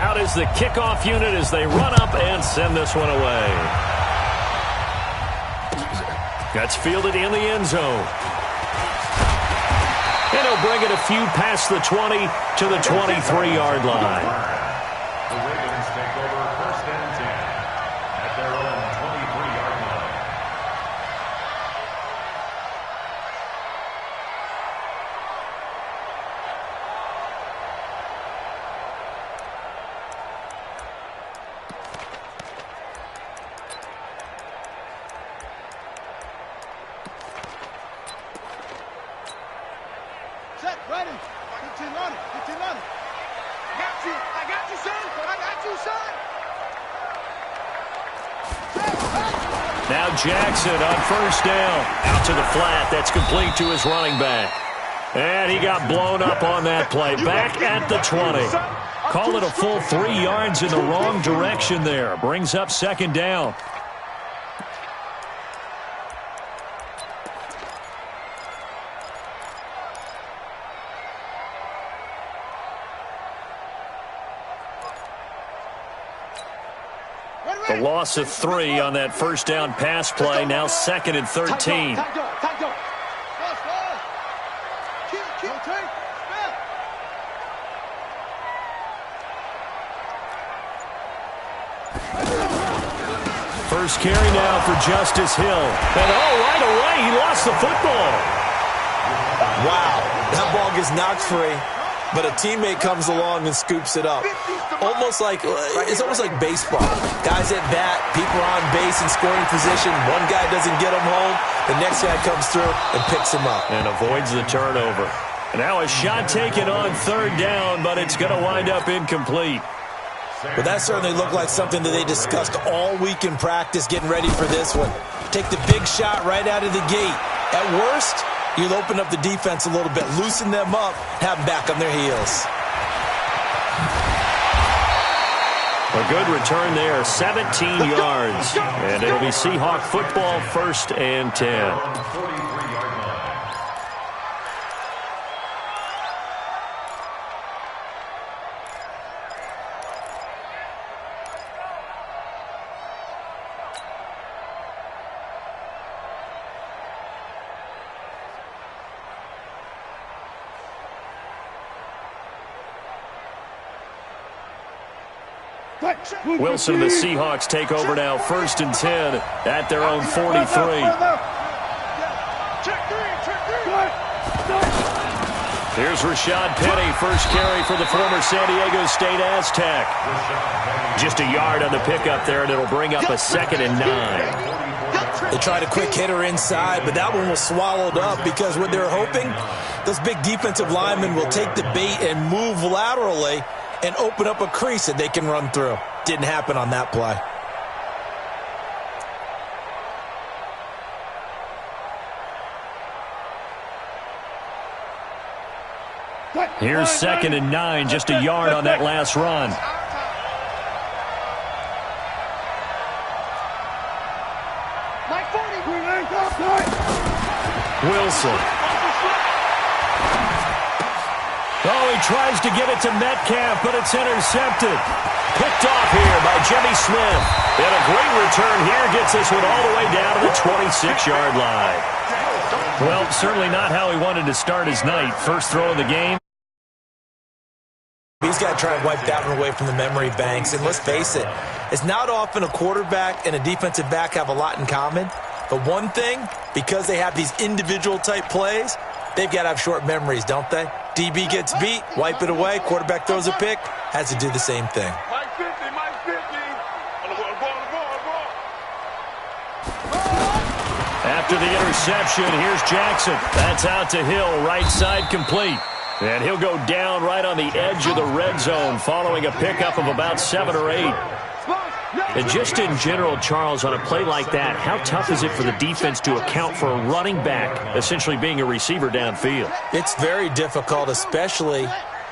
Out is the kickoff unit as they run up and send this one away. That's fielded in the end zone. And he'll bring it a few past the 20 to the 23-yard line. The Ravens take over 1st and 10 at their own 23-yard line. Set, ready. 15 on it. 15 on it. I got you, son. I got you, son. Now Jackson on 1st down. Out to the flat. That's complete to his running back. And he got blown up on that play. Back at the 20. Call it a full 3 yards in the wrong direction there. Brings up 2nd down. The loss of 3 on that 1st down pass play. Now 2nd and 13. First carry now for Justice Hill. And right away, he lost the football. Wow, that ball gets knocked free, but a teammate comes along and scoops it up. It's almost like baseball. Guys at bat, people are on base in scoring position. One guy doesn't get him home. The next guy comes through and picks him up. And avoids the turnover. Now a shot taken on 3rd down, but it's going to wind up incomplete. But that certainly looked like something that they discussed all week in practice getting ready for this one. Take the big shot right out of the gate. At worst, you'll open up the defense a little bit, loosen them up, have them back on their heels. A good return there, 17 yards. And it'll be Seahawk football, 1st and 10. Wilson and the Seahawks take over now, 1st and 10 at their own 43. Here's Rashad Penny, first carry for the former San Diego State Aztec. Just a yard on the pickup there, and it'll bring up a 2nd and 9. They tried a quick hitter inside, but that one was swallowed up because what they're hoping, those big defensive linemen will take the bait and move laterally and open up a crease that they can run through. Didn't happen on that play. Here's 2nd and 9, just a yard on that last run. Wilson. Oh, he tries to get it to Metcalf, but it's intercepted. Picked off here by Jimmy Smith. And a great return here gets this one all the way down to the 26-yard line. Well, certainly not how he wanted to start his night. First throw of the game. He's got to try and wipe that one away from the memory banks. And let's face it, it's not often a quarterback and a defensive back have a lot in common. But one thing, because they have these individual type plays, they've got to have short memories, don't they? DB gets beat, wipe it away, quarterback throws a pick, has to do the same thing. After the interception, here's Jackson. That's out to Hill, right side complete. And he'll go down right on the edge of the red zone following a pickup of about 7 or 8. And just in general, Charles, on a play like that, how tough is it for the defense to account for a running back essentially being a receiver downfield? It's very difficult, especially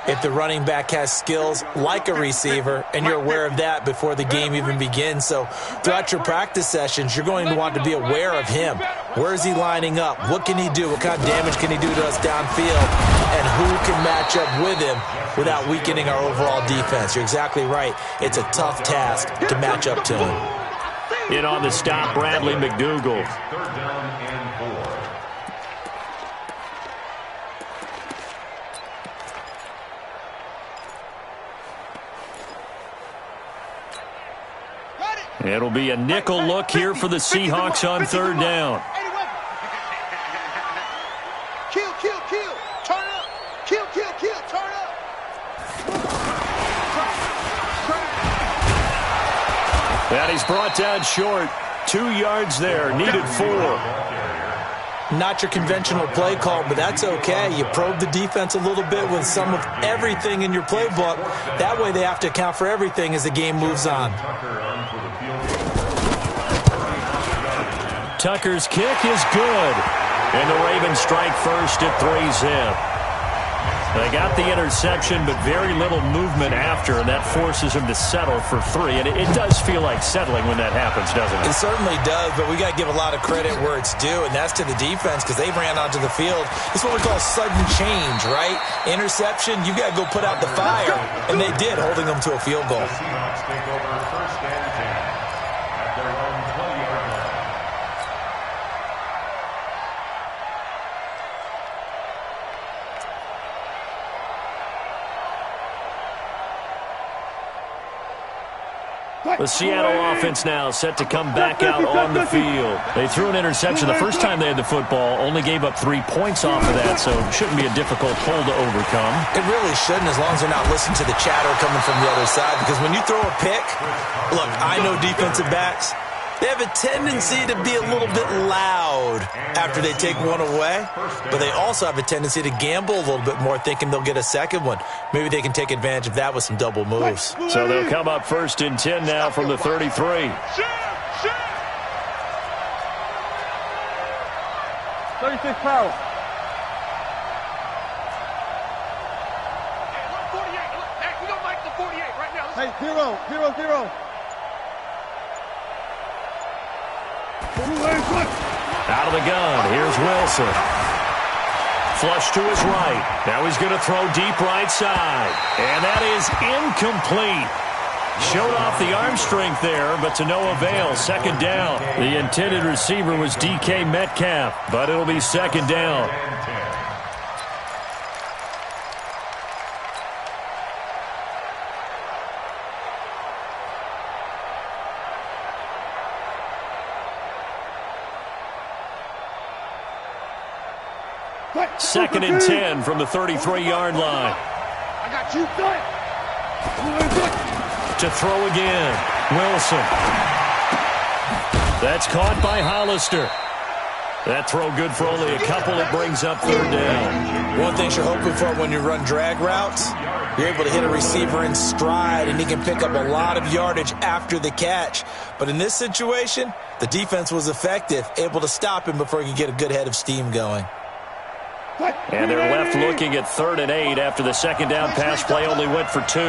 if the running back has skills like a receiver, and you're aware of that before the game even begins. So throughout your practice sessions, you're going to want to be aware of him. Where is he lining up? What can he do? What kind of damage can he do to us downfield? and who can match up with him without weakening our overall defense. You're exactly right. It's a tough task to match up to him. In on the stop, Bradley McDougald. Third down and 4. It'll be a nickel look here for the Seahawks on third down. Kill, kill, kill. Turn up. Kill, kill, kill. Turn up. And he's brought down short. 2 yards there. Needed 4. Not your conventional play call, but that's okay. You probe the defense a little bit with some of everything in your playbook. That way they have to account for everything as the game moves on. Tucker's kick is good. And the Ravens strike first at 3-zip. They got the interception, but very little movement after, and that forces him to settle for 3. And it does feel like settling when that happens, doesn't it? It certainly does, but we got to give a lot of credit where it's due, and that's to the defense because they ran onto the field. It's what we call sudden change, right? Interception, you got to go put out the fire, and they did, holding them to a field goal. The Seahawks take over first and 10 at their own 20-yard line. The Seattle offense now set to come back out on the field. They threw an interception the first time they had the football, only gave up 3 points off of that, so it shouldn't be a difficult hole to overcome. It really shouldn't, as long as they're not listening to the chatter coming from the other side, because when you throw a pick, look, I know defensive backs, they have a tendency to be a little bit loud after they take one away, but they also have a tendency to gamble a little bit more, thinking they'll get a second one. Maybe they can take advantage of that with some double moves. So they'll come up first and 10 now from the 33. 36 power. 48. Hey, we don't like the 48 right now. Hey, 0-0-0. Out of the gun, here's Wilson. Flush to his right. Now he's going to throw deep right side. And that is incomplete. Showed off the arm strength there, but to no avail. Second down. The intended receiver was DK Metcalf, but it'll be second down. Second and 10 from the 33-yard line. I got you, son. To throw again. Wilson. That's caught by Hollister. That throw good for only a couple. It brings up third down. One thing you're hoping for when you run drag routes, you're able to hit a receiver in stride, and he can pick up a lot of yardage after the catch. But in this situation, the defense was effective, able to stop him before he could get a good head of steam going. And they're left looking at 3rd and 8 after the second down pass play only went for 2.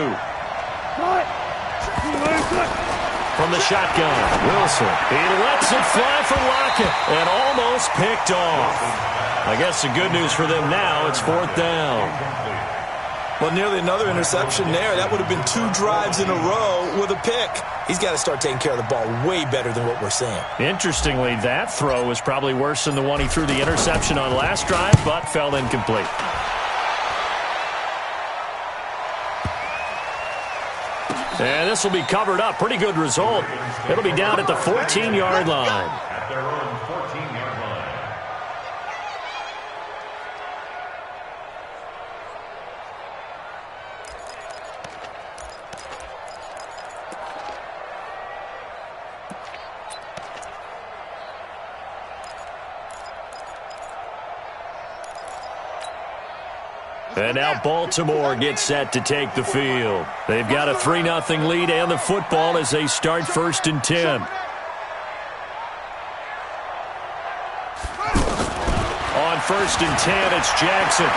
From the shotgun, Wilson. He lets it fly for Lockett and almost picked off. I guess the good news for them now, it's 4th down. Well, nearly another interception there. That would have been 2 drives in a row with a pick. He's got to start taking care of the ball way better than what we're seeing. Interestingly, that throw was probably worse than the one he threw the interception on last drive, but fell incomplete. And this will be covered up. Pretty good result. It'll be down at the 14-yard line. At their own 14-yard line. And now Baltimore gets set to take the field. They've got a 3-0 lead and the football as they start 1st and 10. On 1st and 10, it's Jackson.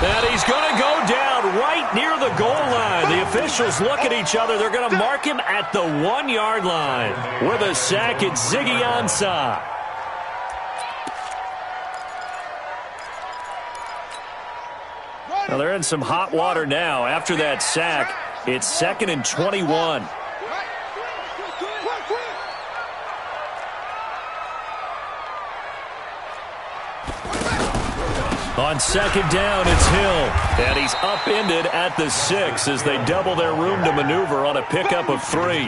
And he's going to go down right near the goal line. The officials look at each other. They're going to mark him at the 1-yard line. With a sack, it's Ziggy Ansah. Well, they're in some hot water now. After that sack, it's 2nd and 21. On 2nd down, it's Hill. And he's upended at the 6 as they double their room to maneuver on a pickup of 3.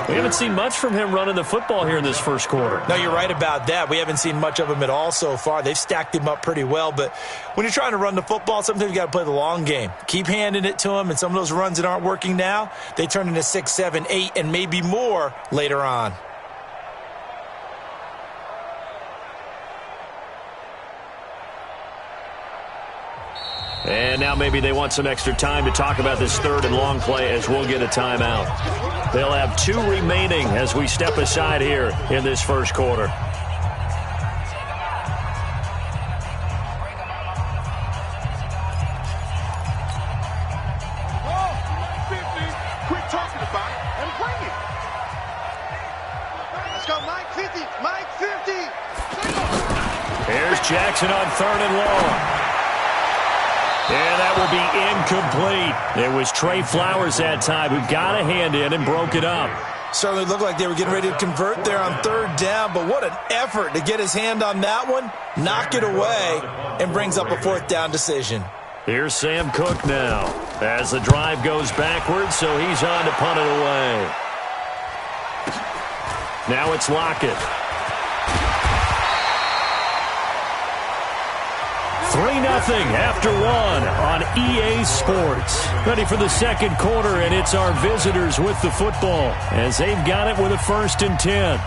We haven't seen much from him running the football here in this first quarter. No, you're right about that. We haven't seen much of him at all so far. They've stacked him up pretty well. But when you're trying to run the football, sometimes you got to play the long game. Keep handing it to him, and some of those runs that aren't working now, they turn into 6, 7, 8, and maybe more later on. And now maybe they want some extra time to talk about this 3rd and long play as we'll get a timeout. They'll have 2 remaining as we step aside here in this first quarter. Quit talking about it and bring it. Let's go, Mike 50. Mike 50. Here's Jackson on 3rd and long. And that will be incomplete. It was Trey Flowers that time who got a hand in and broke it up. Certainly looked like they were getting ready to convert there on 3rd down, but what an effort to get his hand on that one, knock it away, and brings up a 4th down decision. Here's Sam Cook now as the drive goes backwards, so he's on to punt it away. Now it's Lockett. 3-0 after 1 on EA Sports. Ready for the second quarter, and it's our visitors with the football as they've got it with a 1st and 10.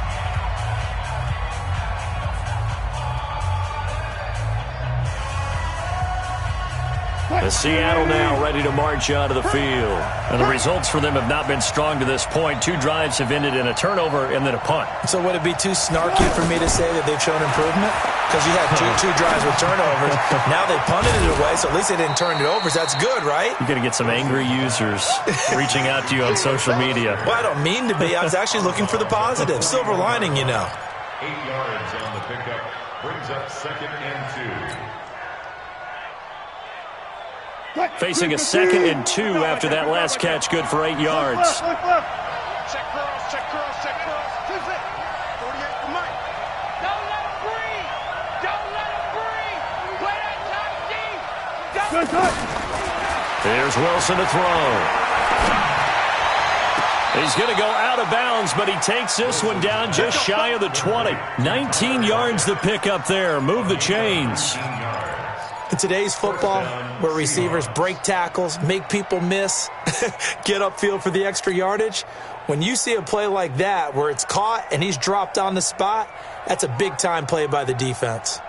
The Seattle now ready to march out of the field. And the results for them have not been strong to this point. 2 drives have ended in a turnover and then a punt. So would it be too snarky for me to say that they've shown improvement? Because you had two drives with turnovers. Now they punted it away, so at least they didn't turn it over. So that's good, right? You're going to get some angry users reaching out to you on social media. Well, I don't mean to be. I was actually looking for the positive. Silver lining, you know. 8 yards on the pickup. Brings up 2nd and 2. Facing a 2nd and 2 after that last catch, good for 8 yards. Check cross, check cross, check cross. 48 for Mike. Don't let him breathe. Don't let him breathe. Play that tight D. There's Wilson to throw. He's going to go out of bounds, but he takes this one down just shy of the 20. 19 yards the pick up there. Move the chains. In today's football, where receivers break tackles, make people miss, get upfield for the extra yardage, when you see a play like that where it's caught and he's dropped on the spot, that's a big-time play by the defense.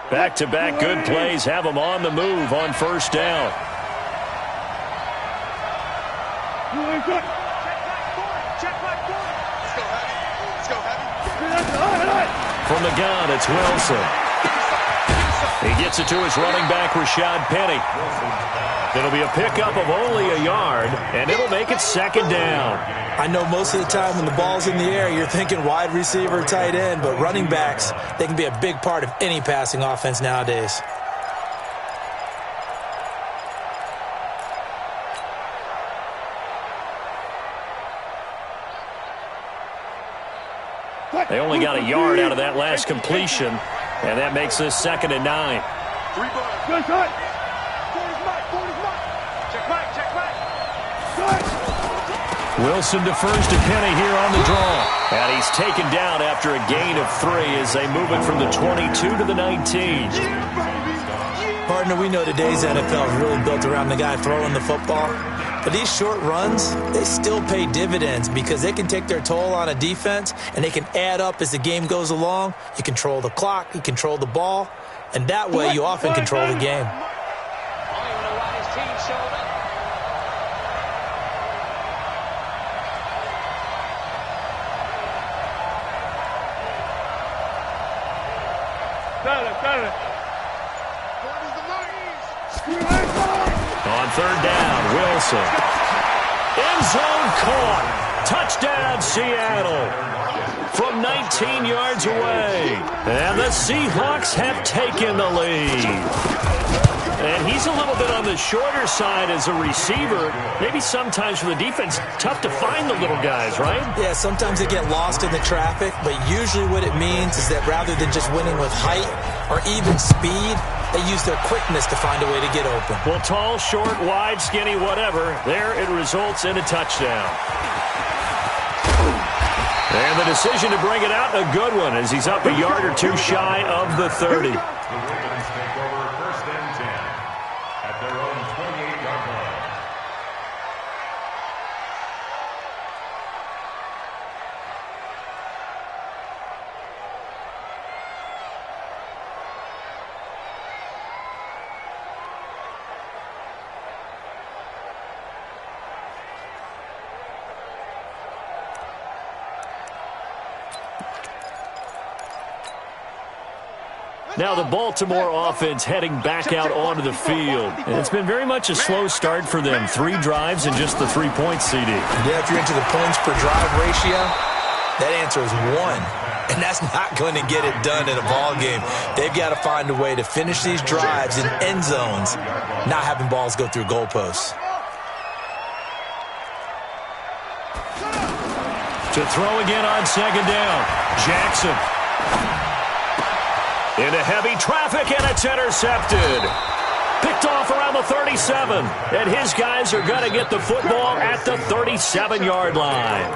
Back-to-back good plays have them on the move on 1st down. From the gun, it's Wilson. He gets it to his running back, Rashad Penny. It'll be a pickup of only a yard, and it'll make it 2nd down. I know most of the time when the ball's in the air, you're thinking wide receiver, tight end, but running backs, they can be a big part of any passing offense nowadays. They only got a yard out of that last completion, and that makes this 2nd and 9. 3 balls. Good shot. Check back. Wilson defers to Penny here on the draw. And he's taken down after a gain of 3 as they move it from the 22 to the 19. Partner, we know today's NFL is really built around the guy throwing the football. But these short runs, they still pay dividends because they can take their toll on a defense and they can add up as the game goes along. You control the clock, you control the ball, and that way you often control the game. On 3rd down, Wilson. End zone caught. Touchdown, Seattle. from 19 yards away. And the Seahawks have taken the lead. And he's a little bit on the shorter side as a receiver. Maybe sometimes for the defense, tough to find the little guys, right? Yeah, sometimes they get lost in the traffic, but usually what it means is that rather than just winning with height or even speed, they use their quickness to find a way to get open. Well, tall, short, wide, skinny, whatever, there it results in a touchdown. And the decision to bring it out, a good one, as he's up a yard or two shy of the 30. Now the Baltimore offense heading back out onto the field. And it's been very much a slow start for them. 3 drives and just the 3 points, CD. Yeah, if you're into the points per drive ratio, that answer is 1. And that's not going to get it done in a ball game. They've got to find a way to finish these drives in end zones, not having balls go through goalposts. To throw again on second down. Jackson. Into heavy traffic, and it's intercepted. Picked off around the 37. And his guys are going to get the football at the 37-yard line.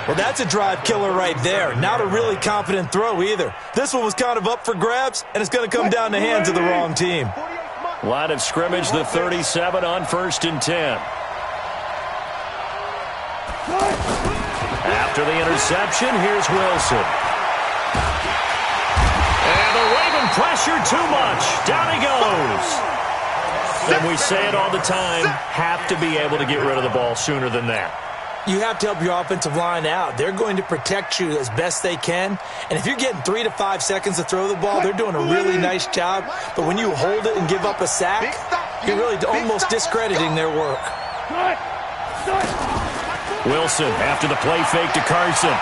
Well, that's a drive killer right there. Not a really confident throw either. This one was kind of up for grabs, and it's going to come down the hands of the wrong team. Line of scrimmage, the 37 on 1st and 10. After the interception, here's Wilson. And the Raven pressure too much. Down he goes. And we say it all the time, have to be able to get rid of the ball sooner than that. You have to help your offensive line out. They're going to protect you as best they can. And if you're getting 3 to 5 seconds to throw the ball, they're doing a really nice job. But when you hold it and give up a sack, you're really almost discrediting their work. Wilson after the play fake to Carson.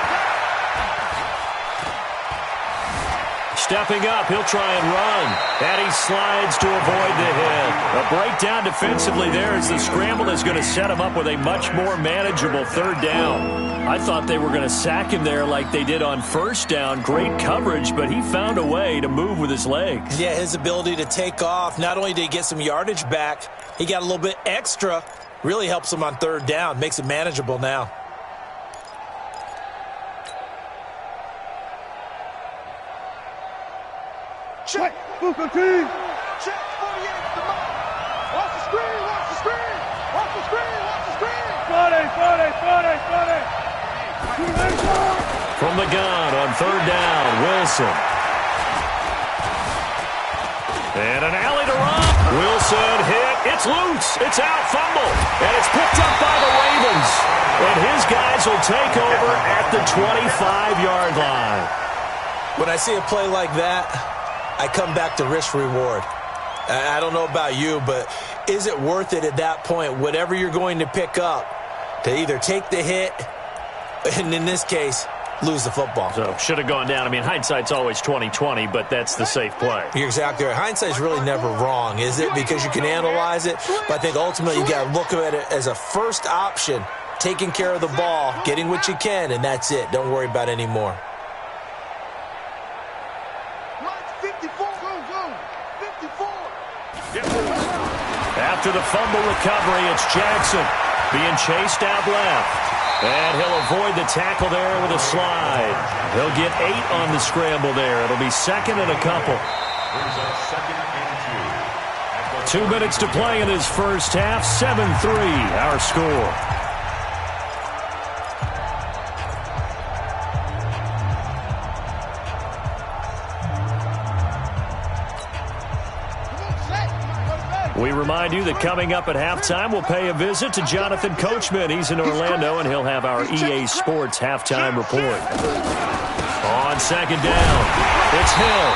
Stepping up, he'll try and run. And he slides to avoid the hit. A breakdown defensively there as the scramble is going to set him up with a much more manageable 3rd down. I thought they were going to sack him there like they did on 1st down. Great coverage, but he found a way to move with his legs. Yeah, his ability to take off, not only did he get some yardage back, he got a little bit extra. Really helps him on 3rd down, makes it manageable now. Check, Booker T. Check, 48, the mark. Watch the screen, watch the screen. Watch the screen, watch the screen. 40. From the gun on 3rd down, Wilson. And an alley to run. Wilson hit. It's loose. It's out. Fumble. And it's picked up by the Ravens. And his guys will take over at the 25-yard line. When I see a play like that, I come back to risk-reward. I don't know about you, but is it worth it at that point, whatever you're going to pick up, to either take the hit, and in this case, lose the football? So, should have gone down. I mean, hindsight's always 20/20, but that's the safe play. You're exactly right. Hindsight's really never wrong, is it? Because you can analyze it, but I think ultimately you got to look at it as a first option, taking care of the ball, getting what you can, and that's it. Don't worry about any more. After the fumble recovery, it's Jackson being chased out left. And he'll avoid the tackle there with a slide. He'll get 8 on the scramble there. It'll be 2nd and a couple. 2 minutes to play in this first half. 7-3 our score. We remind you that coming up at halftime, we'll pay a visit to Jonathan Coachman. He's in Orlando, and he'll have our EA Sports halftime report. On 2nd down, it's Hill.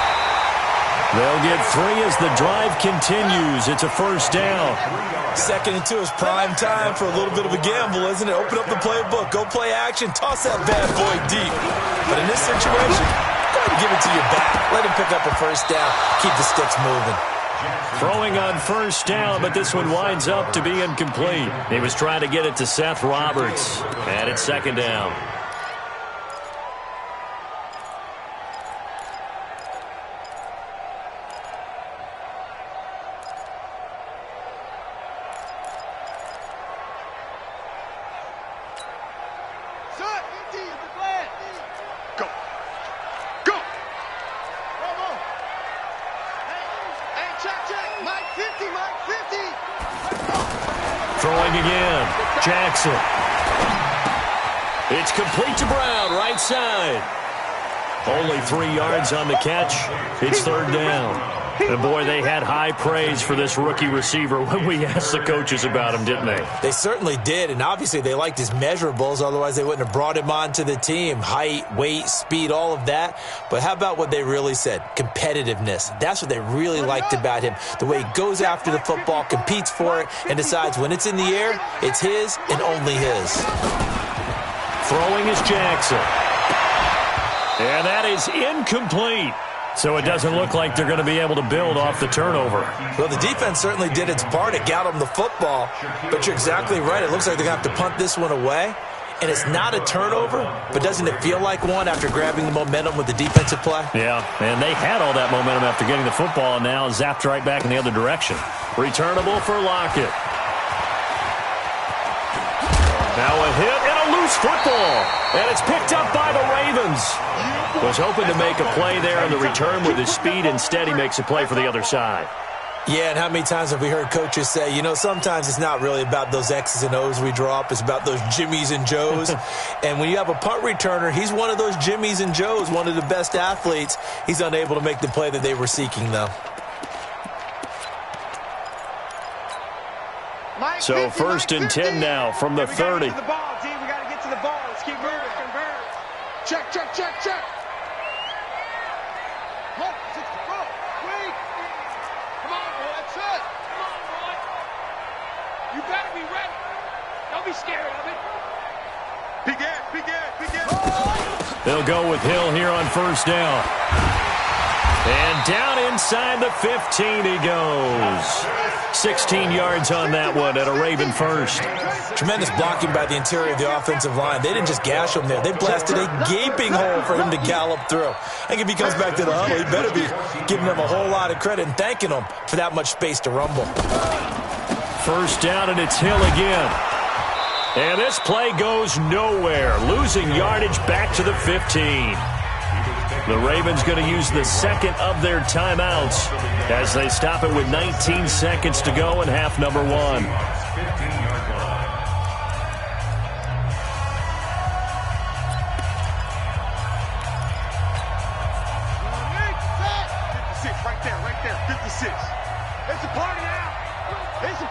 They'll get 3 as the drive continues. It's a first down. 2nd and 2 is prime time for a little bit of a gamble, isn't it? Open up the playbook, go play action, toss that bad boy deep. But in this situation, go ahead and give it to your back. Let him pick up a first down. Keep the sticks moving. Throwing on first down, but this one winds up to be incomplete. He was trying to get it to Seth Roberts, and it's 2nd down. Throwing again. Jackson. It's complete to Brown, right side. Only 3 yards on the catch. It's 3rd down. And boy, they had high praise for this rookie receiver when we asked the coaches about him, didn't they? They certainly did, and obviously they liked his measurables, otherwise they wouldn't have brought him onto the team. Height, weight, speed, all of that. But how about what they really said? Competitiveness. That's what they really liked about him. The way he goes after the football, competes for it, and decides when it's in the air, it's his and only his. Throwing is Jackson. And that is incomplete. So it doesn't look like they're going to be able to build off the turnover. Well, the defense certainly did its part. It got them the football. But you're exactly right. It looks like they're going to have to punt this one away. And it's not a turnover, but doesn't it feel like one after grabbing the momentum with the defensive play? Yeah, and they had all that momentum after getting the football and now zapped right back in the other direction. Returnable for Lockett. Now a hit and a loose football. And it's picked up by the Ravens. Was hoping to make a play there on the return with his speed. Instead, he makes a play for the other side. Yeah, and how many times have we heard coaches say, you know, sometimes it's not really about those X's and O's we draw up. It's about those Jimmies and Joes. And when you have a punt returner, he's one of those Jimmies and Joes, one of the best athletes. He's unable to make the play that they were seeking, though. So 1st and 10 now from the 30. We got to get to the ball. Let's keep moving. Convert. Check. Hold, 64. Wait. Come on, boy. That's it. Come on, boy. You better be ready. Don't be scared of it. Begin. They'll go with Hill here on 1st down. And down inside the 15 he goes. 16 yards on that one at a Raven first. Tremendous blocking by the interior of the offensive line. They didn't just gash him there. They blasted a gaping hole for him to gallop through. I think if he comes back to the huddle, he better be giving them a whole lot of credit and thanking them for that much space to rumble. 1st down, and it's Hill again. And this play goes nowhere. Losing yardage back to the 15. The Ravens going to use the 2nd of their timeouts as they stop it with 19 seconds to go in half number 1. Right there. 56. It's a party now. 56.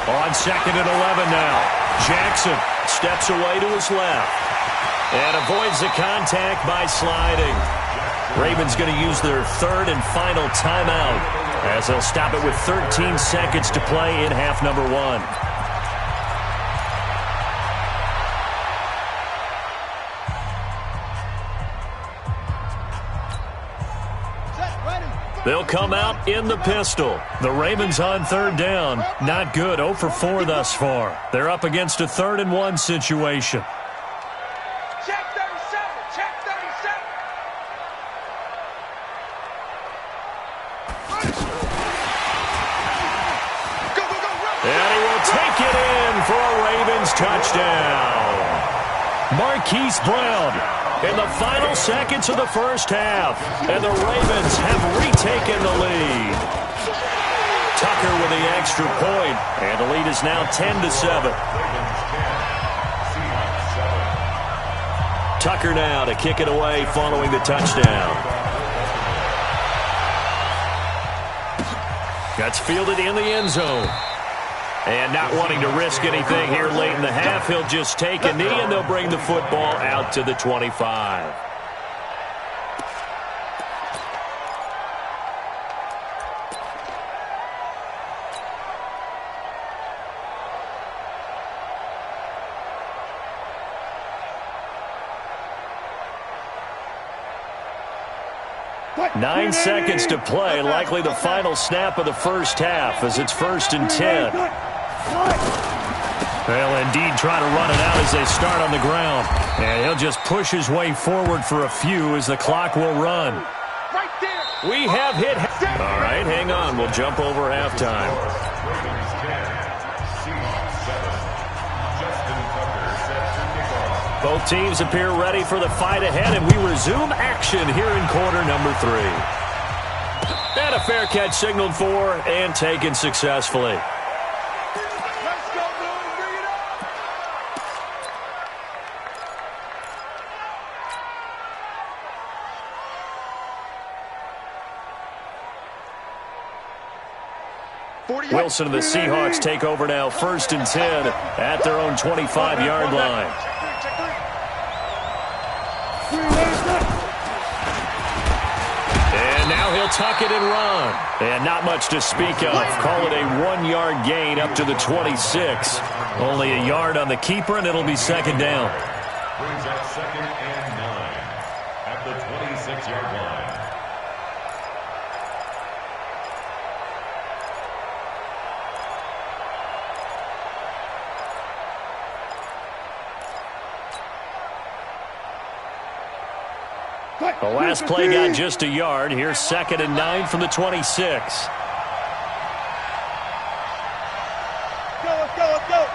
On 2nd and 11 now. Jackson steps away to his left and avoids the contact by sliding. Ravens going to use their 3rd and final timeout as they'll stop it with 13 seconds to play in half number 1. They'll come out in the pistol. The Ravens on 3rd down. Not good. 0 for 4 thus far. They're up against a 3rd and 1 situation. Check 37. Check 37. Go. And he will take it in for a Ravens touchdown. Marquise Brown in the final seconds of the first half. And the Ravens have retaken the lead. Tucker with the extra point. And the lead is now 10-7. Tucker now to kick it away following the touchdown. That's fielded in the end zone. And not wanting to risk anything here late in the half, he'll just take a knee, and they'll bring the football out to the 25. Nine seconds to play, likely the final snap of the first half as it's 1st and 10. They'll indeed try to run it out as they start on the ground. And he'll just push his way forward for a few as the clock will run. Right there. We have hit. All right, hang on. We'll jump over halftime. Ravens 10, Seahawks 7. Justin Tucker set to kick off. Both teams appear ready for the fight ahead, and we resume action here in quarter number 3. And a fair catch signaled for and taken successfully. Let's go, Blue. Bring it up. Wilson and the Seahawks take over now, 1st and 10 at their own 25-yard line. And now he'll tuck it and run. And not much to speak of. Call it a 1-yard gain up to the 26. Only a yard on the keeper, and it'll be 2nd down. Brings up 2nd and 9 at the 26-yard line. The last play got just a yard. Here's 2nd and 9 from the 26. Let's go.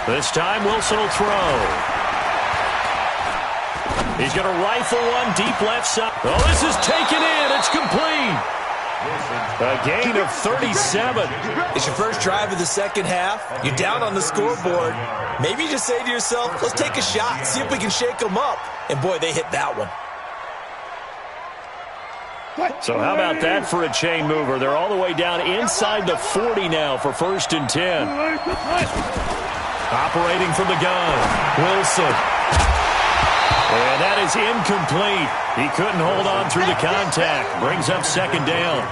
This time Wilson will throw. He's going to rifle one deep left side. Oh, this is taken in. It's complete. A gain of 37. It's your first drive of the second half. You're down on the scoreboard. Maybe you just say to yourself, let's take a shot, see if we can shake them up. And boy, they hit that one. So how about that for a chain mover? They're all the way down inside the 40 now for 1st and 10. Operating from the gun, Wilson. And that is incomplete. He couldn't hold on through the contact. Brings up 2nd down.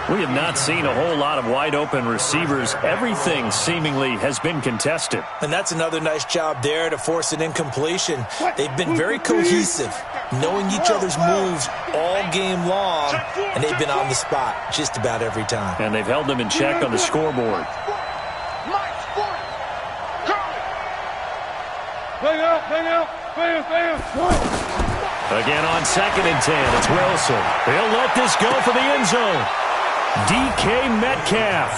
We have not seen a whole lot of wide-open receivers. Everything seemingly has been contested. And that's another nice job there to force an incompletion. They've been very cohesive, knowing each other's moves all game long, and they've been on the spot just about every time. And they've held them in check on the scoreboard. Hang out. Again on 2nd and 10, it's Wilson. He'll let this go for the end zone. DK Metcalf,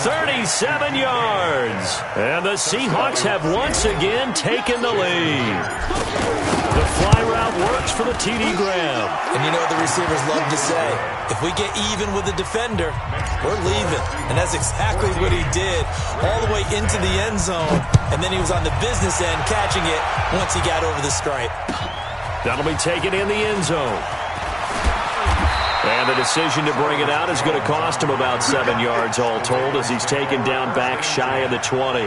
37 yards. And the Seahawks have once again taken the lead. The fly route works for the TD grab. And you know what the receivers love to say? If we get even with the defender, we're leaving. And that's exactly what he did, all the way into the end zone. And then he was on the business end catching it once he got over the stripe. That'll be taken in the end zone. And the decision to bring it out is going to cost him about 7 yards all told as he's taken down back shy of the 20.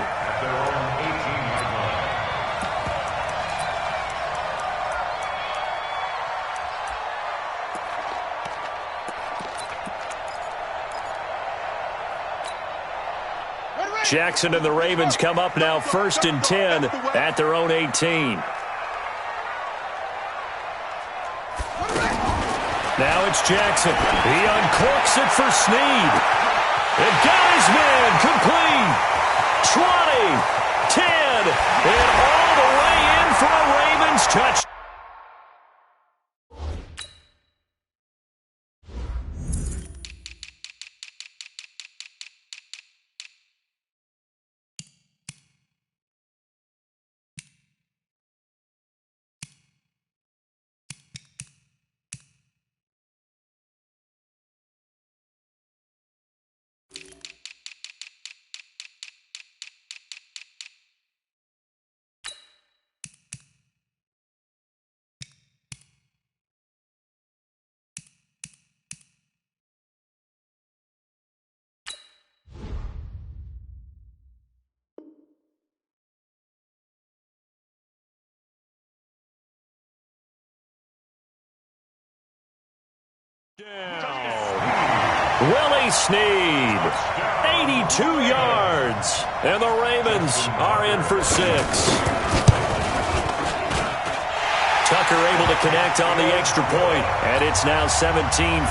Jackson and the Ravens come up now 1st and 10 at their own 18. Now it's Jackson. He uncorks it for Snead. And got his man complete. 20, 10, and all the way in for a Ravens touchdown. Willie Snead, 82 yards, and the Ravens are in for 6. Tucker able to connect on the extra point, and it's now 17-14.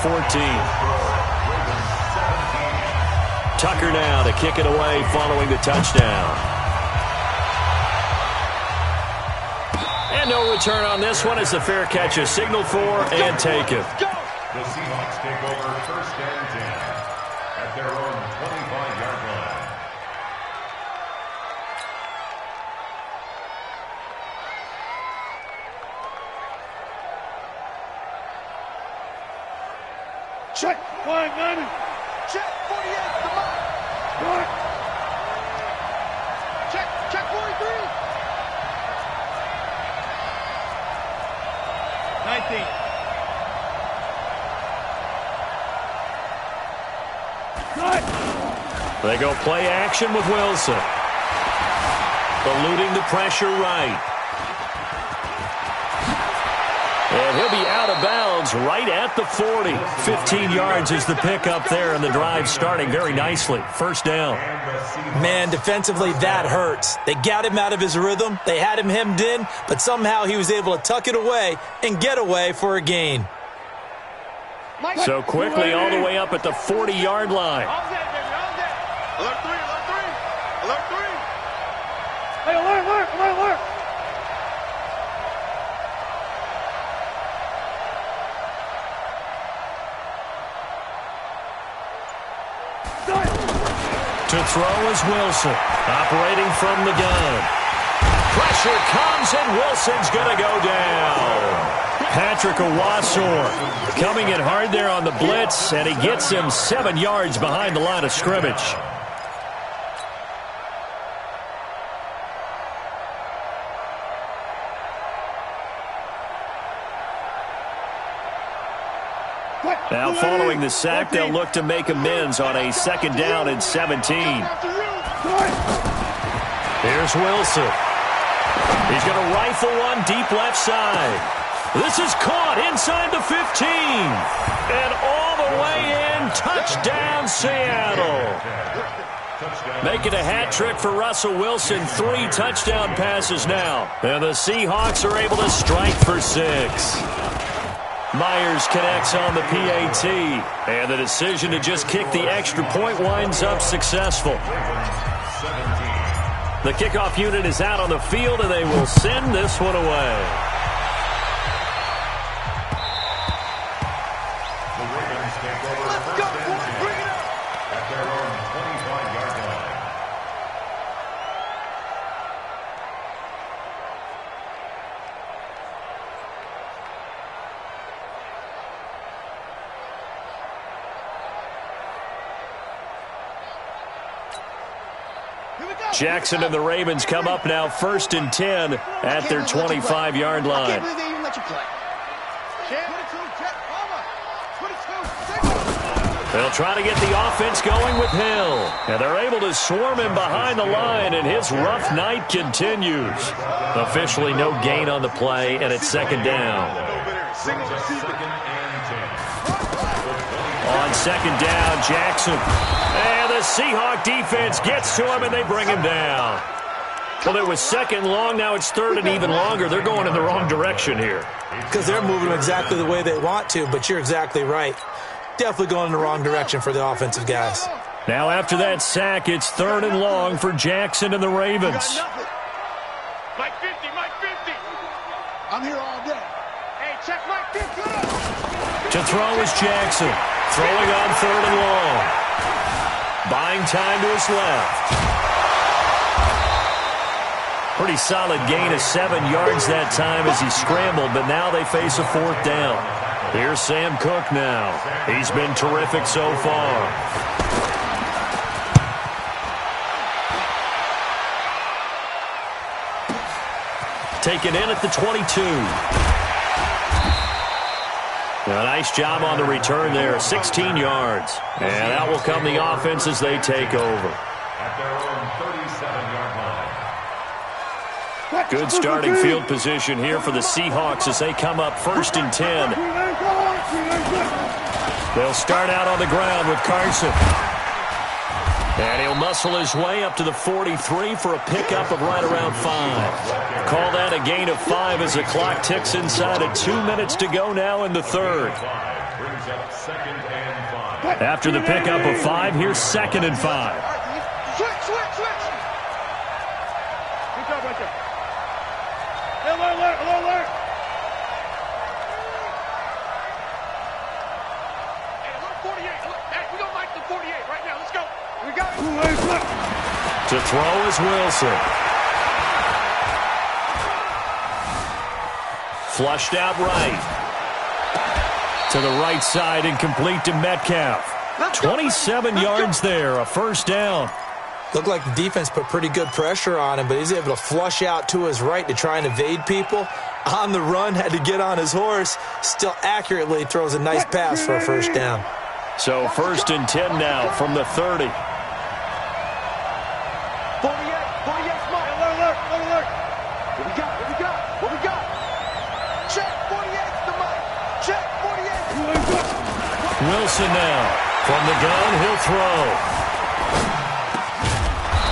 Tucker now to kick it away following the touchdown. And no return on this one as the fair catch is signaled for and taken. The Seahawks take over first and 10 at their own 25-yard line. Check, flying 90. Check, 48, come on. Good. Check 43. 19. They go play action with Wilson. Eluding the pressure right. And he'll be out of bounds right at the 40. 15 yards is the pickup there, and the drive starting very nicely. First down. Man, defensively, that hurts. They got him out of his rhythm. They had him hemmed in, but somehow he was able to tuck it away and get away for a gain. So quickly all the way up at the 40-yard line. Alert 3, alert 3. Alert 3. Hey, alert. To throw is Wilson, operating from the gun. Pressure comes, and Wilson's going to go down. Patrick Owasor coming in hard there on the blitz, and he gets him 7 yards behind the line of scrimmage. Now following the sack, they'll look to make amends on a 2nd down and 17. Here's Wilson. He's going to rifle one deep left side. This is caught inside the 15. And all the way in, touchdown Seattle. Make it a hat trick for Russell Wilson. 3 touchdown passes now. And the Seahawks are able to strike for 6. Myers connects on the PAT, and the decision to just kick the extra point winds up successful. The kickoff unit is out on the field, and they will send this one away. The Ravens take over first and 10 at their own 25-yard line. Jackson and the Ravens come up now 1st and 10 at their 25-yard line. They'll try to get the offense going with Hill. And they're able to swarm him behind the line, and his rough night continues. Officially no gain on the play, and it's 2nd down. On 2nd down, Jackson. And the Seahawk defense gets to him, and they bring him down. Well, it was 2nd and long. Now it's 3rd and even longer. They're going in the wrong direction here. Because they're moving them exactly the way they want to, but you're exactly right. Definitely going in the wrong direction for the offensive guys. Now after that sack, it's 3rd and long for Jackson and the Ravens. Mike 50, Mike 50. I'm here all day. Hey, check Mike 50. To throw is Jackson. Throwing on 3rd and long. Buying time to his left. Pretty solid gain of 7 yards that time as he scrambled, but now they face a 4th down. Here's Sam Cook now. He's been terrific so far. Taken in at the 22. A nice job on the return there, 16 yards. And out will come the offense as they take over. At their own 37-yard line. Good starting field position here for the Seahawks as they come up 1st and 10. They'll start out on the ground with Carson. And he'll muscle his way up to the 43 for a pickup of right around 5. Call that a gain of 5 as the clock ticks inside of 2 minutes to go now in the third. After the pickup of 5, here's 2nd and 5. Switch. Good job right there. Alert. Hey, look, 48. Hey, we don't like the 48 right now. Let's go. We got it. To throw is Wilson. Flushed out right. To the right side and complete to Metcalf. 27 yards there, a first down. Looked like the defense put pretty good pressure on him, but he's able to flush out to his right to try and evade people. On the run, had to get on his horse. Still accurately throws a nice pass for a first down. So 1st and 10 now from the 30. 48, smart. Alert. What we got? Check, 48's the mic. Check, 48. Wilson now. From the gun, he'll throw.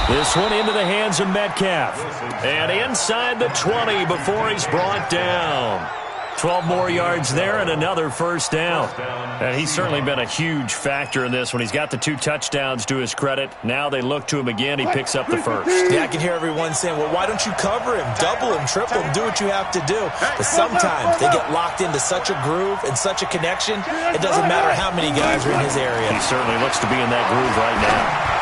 This one into the hands of Metcalf. And inside the 20 before he's brought down. 12 more yards there and another first down. And he's certainly been a huge factor in this when he's got the 2 touchdowns to his credit. Now they look to him again. He picks up the first. Yeah, I can hear everyone saying, well, why don't you cover him? Double him, triple him, do what you have to do. But sometimes they get locked into such a groove and such a connection, it doesn't matter how many guys are in his area. He certainly looks to be in that groove right now.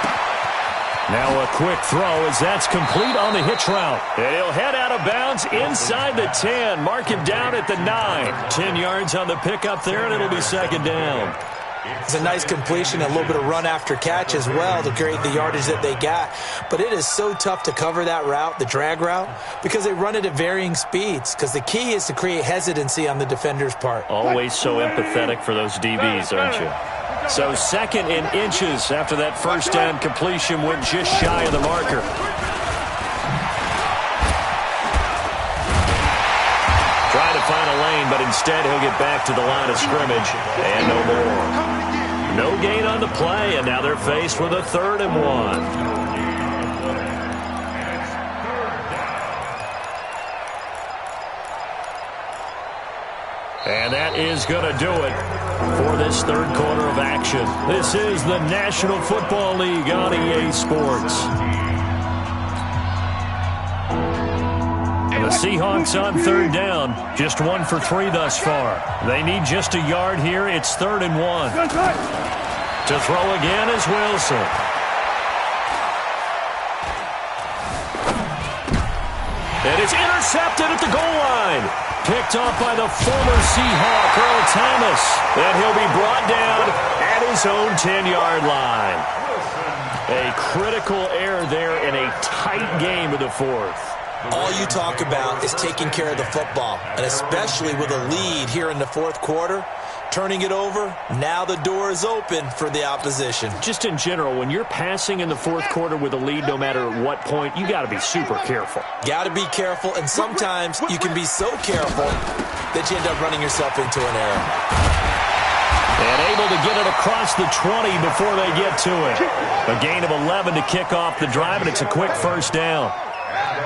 Now a quick throw as that's complete on the hitch route. And he'll head out of bounds inside the 10. Mark him down at the 9. 10 yards on the pickup there, and it'll be 2nd down. It's a nice completion, a little bit of run after catch as well to create the yardage that they got. But it is so tough to cover that route, the drag route, because they run it at varying speeds. Because the key is to create hesitancy on the defender's part. Always so empathetic for those DBs, aren't you? So 2nd in inches after that first down completion went just shy of the marker. Trying to find a lane, but instead he'll get back to the line of scrimmage and no more. No gain on the play, and now they're faced with a 3rd and 1. And that is going to do it for this 3rd quarter of action. This is the National Football League on EA Sports. And the Seahawks on 3rd down, just 1 for 3 thus far. They need just a yard here. It's 3rd and 1. To throw again is Wilson. And it's intercepted at the goal line. Picked off by the former Seahawk, Earl Thomas. And he'll be brought down at his own 10-yard line. A critical error there in a tight game of the 4th. All you talk about is taking care of the football, and especially with a lead here in the 4th quarter, turning it over, now the door is open for the opposition. Just in general, when you're passing in the 4th quarter with a lead, no matter at what point, you got to be super careful. Got to be careful, and sometimes you can be so careful that you end up running yourself into an error. And able to get it across the 20 before they get to it. A gain of 11 to kick off the drive, and it's a quick first down.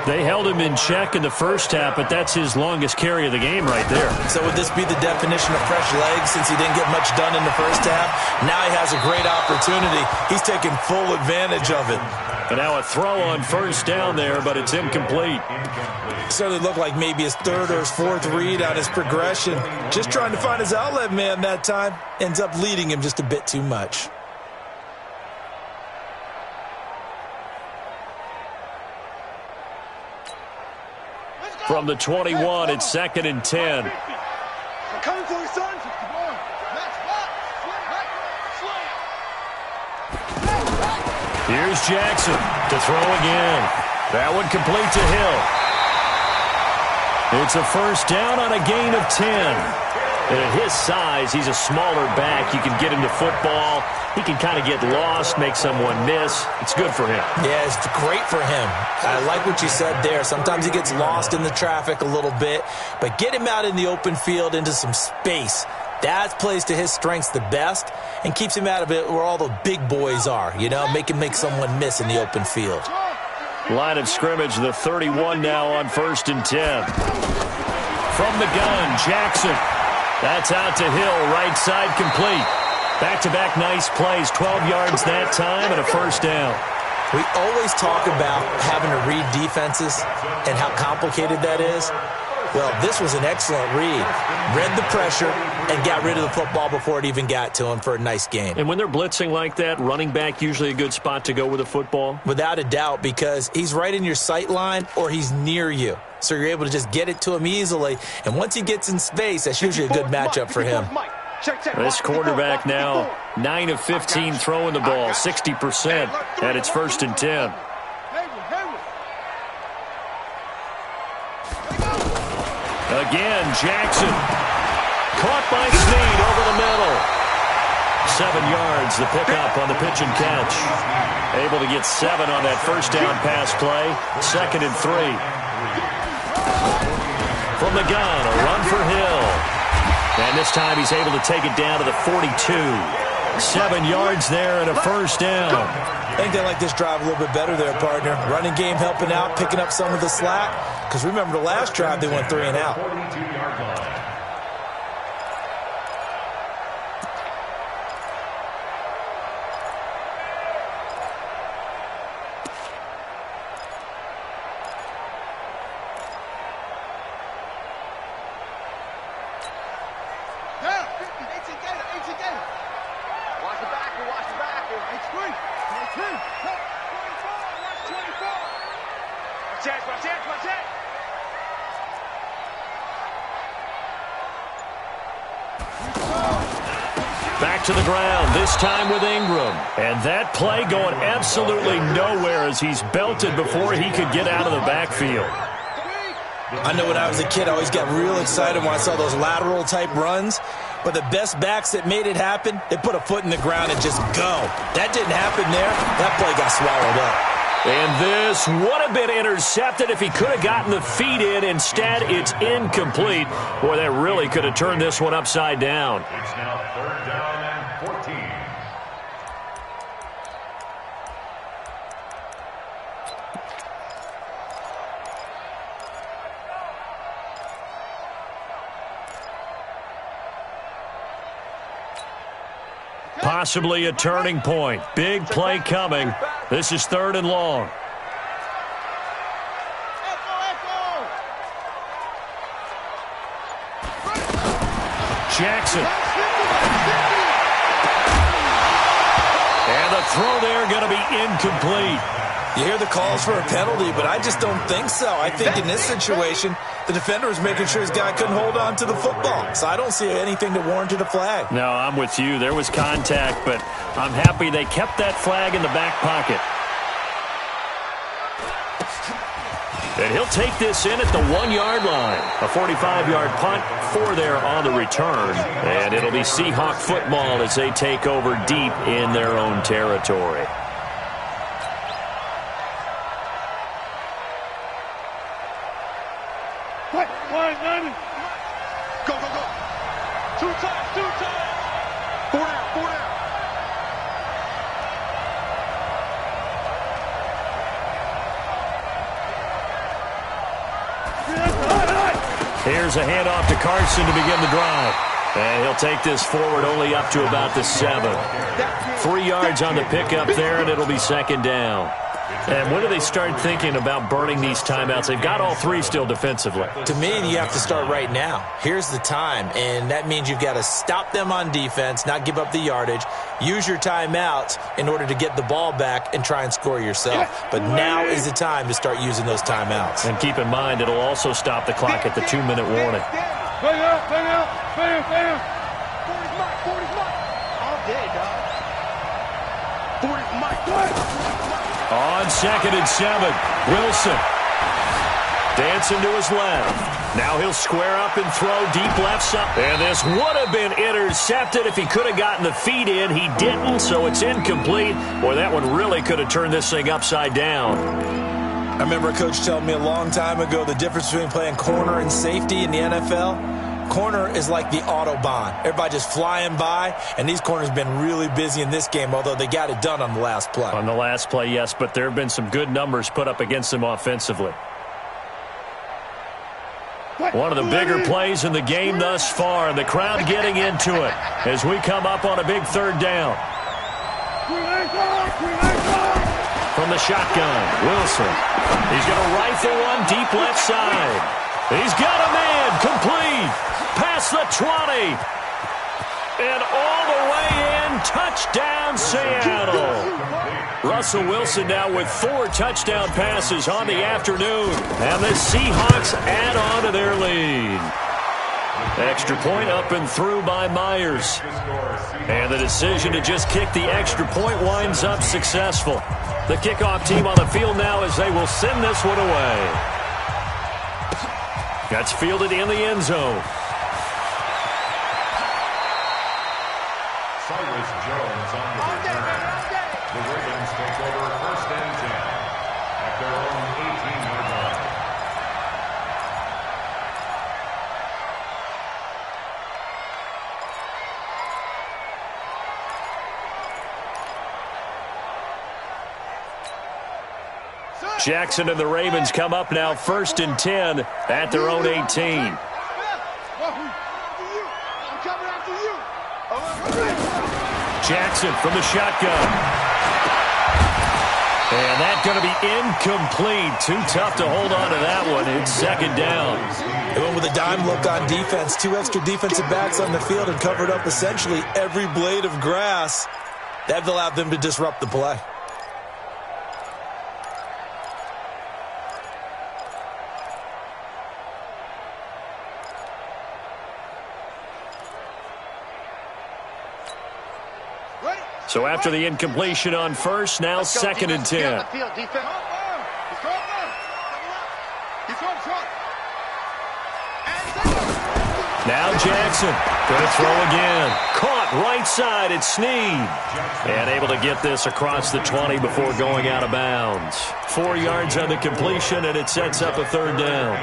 They held him in check in the first half, but that's his longest carry of the game right there. So would this be the definition of fresh legs since he didn't get much done in the first half? Now he has a great opportunity. He's taking full advantage of it. And now a throw on first down there, but it's incomplete. Certainly looked like maybe his 3rd or his 4th read on his progression. Just trying to find his outlet man that time. Ends up leading him just a bit too much. From the 21, it's 2nd and 10. I'm coming for you, son. Here's Jackson to throw again. That one complete to Hill. It's a first down on a gain of 10. And at his size, he's a smaller back. You can get him to football. He can kind of get lost, make someone miss. It's good for him. Yeah, it's great for him. I like what you said there. Sometimes he gets lost in the traffic a little bit, but get him out in the open field into some space. That plays to his strengths the best and keeps him out of it where all the big boys are, you know, make someone miss in the open field. Line of scrimmage, the 31 now on 1st and 10. From the gun, Jackson. That's out to Hill, right side complete. Back-to-back nice plays, 12 yards that time and a first down. We always talk about having to read defenses and how complicated that is. Well, this was an excellent read. Read the pressure and got rid of the football before it even got to him for a nice gain. And when they're blitzing like that, running back usually a good spot to go with the football? Without a doubt, because he's right in your sight line or he's near you. So you're able to just get it to him easily. And once he gets in space, that's usually a good matchup for him. This quarterback now 9 of 15 throwing the ball, 60%, and it's 1st and 10. Again, Jackson. Caught by Snead over the middle. 7 yards, the pickup on the pitch and catch. Able to get 7 on that first down pass play. 2nd and 3. From the gun, a run for Hill. And this time he's able to take it down to the 42. 7 yards there and a first down. I think they like this drive a little bit better there, partner. Running game helping out, picking up some of the slack. Because remember the last drive, they went 3 and out. Back to the ground, this time with Ingram. And that play going absolutely nowhere as he's belted before he could get out of the backfield. I know when I was a kid, I always got real excited when I saw those lateral-type runs. But the best backs that made it happen, they put a foot in the ground and just go. That didn't happen there. That play got swallowed up. And this would have been intercepted if he could have gotten the feet in. Instead, it's incomplete. Boy, that really could have turned this one upside down. It's now 3rd down and 14. Possibly a turning point. Big play coming. This is 3rd and long. Jackson. And the throw there going to be incomplete. You hear the calls for a penalty, but I just don't think so. I think in this situation, the defender was making sure his guy couldn't hold on to the football. So I don't see anything that warranted a flag. No, I'm with you. There was contact, but I'm happy they kept that flag in the back pocket. And he'll take this in at the 1-yard line. A 45-yard punt, 4 there on the return. And it'll be Seahawk football as they take over deep in their own territory. Go, go, go. 2 times, 2 times. 4 down, 4 down. Here's a handoff to Carson to begin the drive. And he'll take this forward only up to about the 7. 3 yards on the pickup there, and it'll be 2nd down. And when do they start thinking about burning these timeouts? They've got all 3 still defensively. To me, you have to start right now. Here's the time, and that means you've got to stop them on defense, not give up the yardage, use your timeouts in order to get the ball back and try and score yourself. But now is the time to start using those timeouts. And keep in mind, it'll also stop the clock at the 2-minute warning. Bang out, bang out, bang, bang. 40's Mike, 40's Mike. All day, dog. 40's Mike. On 2nd and 7, Wilson dancing to his left. Now he'll square up and throw deep left side. And this would have been intercepted if he could have gotten the feet in. He didn't, so it's incomplete. Boy, that one really could have turned this thing upside down. I remember a coach telling me a long time ago the difference between playing corner and safety in the NFL. Corner is like the Autobahn. Everybody just flying by, and these corners have been really busy in this game, although they got it done on the last play. On the last play, yes, but there have been some good numbers put up against them offensively. One of the bigger plays in the game thus far, and the crowd getting into it as we come up on a big third down. From the shotgun, Wilson. He's going to rifle one deep left side. He's got a man, complete, past the 20. And all the way in, touchdown Seattle. Russell Wilson now with 4 touchdown passes on the afternoon. And the Seahawks add on to their lead. Extra point up and through by Myers. And the decision to just kick the extra point winds up successful. The kickoff team on the field now as they will send this one away. That's fielded in the end zone. Cyrus Jones on the return. The Ravens take over 1st and 10 at their own 18-yard line. Jackson and the Ravens come up now 1st and 10 at their own 18. Jackson from the shotgun. And that's going to be incomplete. Too tough to hold on to that one. It's 2nd down. They went with a dime look on defense. 2 extra defensive backs on the field and covered up essentially every blade of grass. That allowed them to disrupt the play. So after the incompletion on first, now 2nd and 10. Now Jackson going to throw again. Caught right side at Snead. And able to get this across the 20 before going out of bounds. 4 yards on the completion, and it sets up a 3rd down.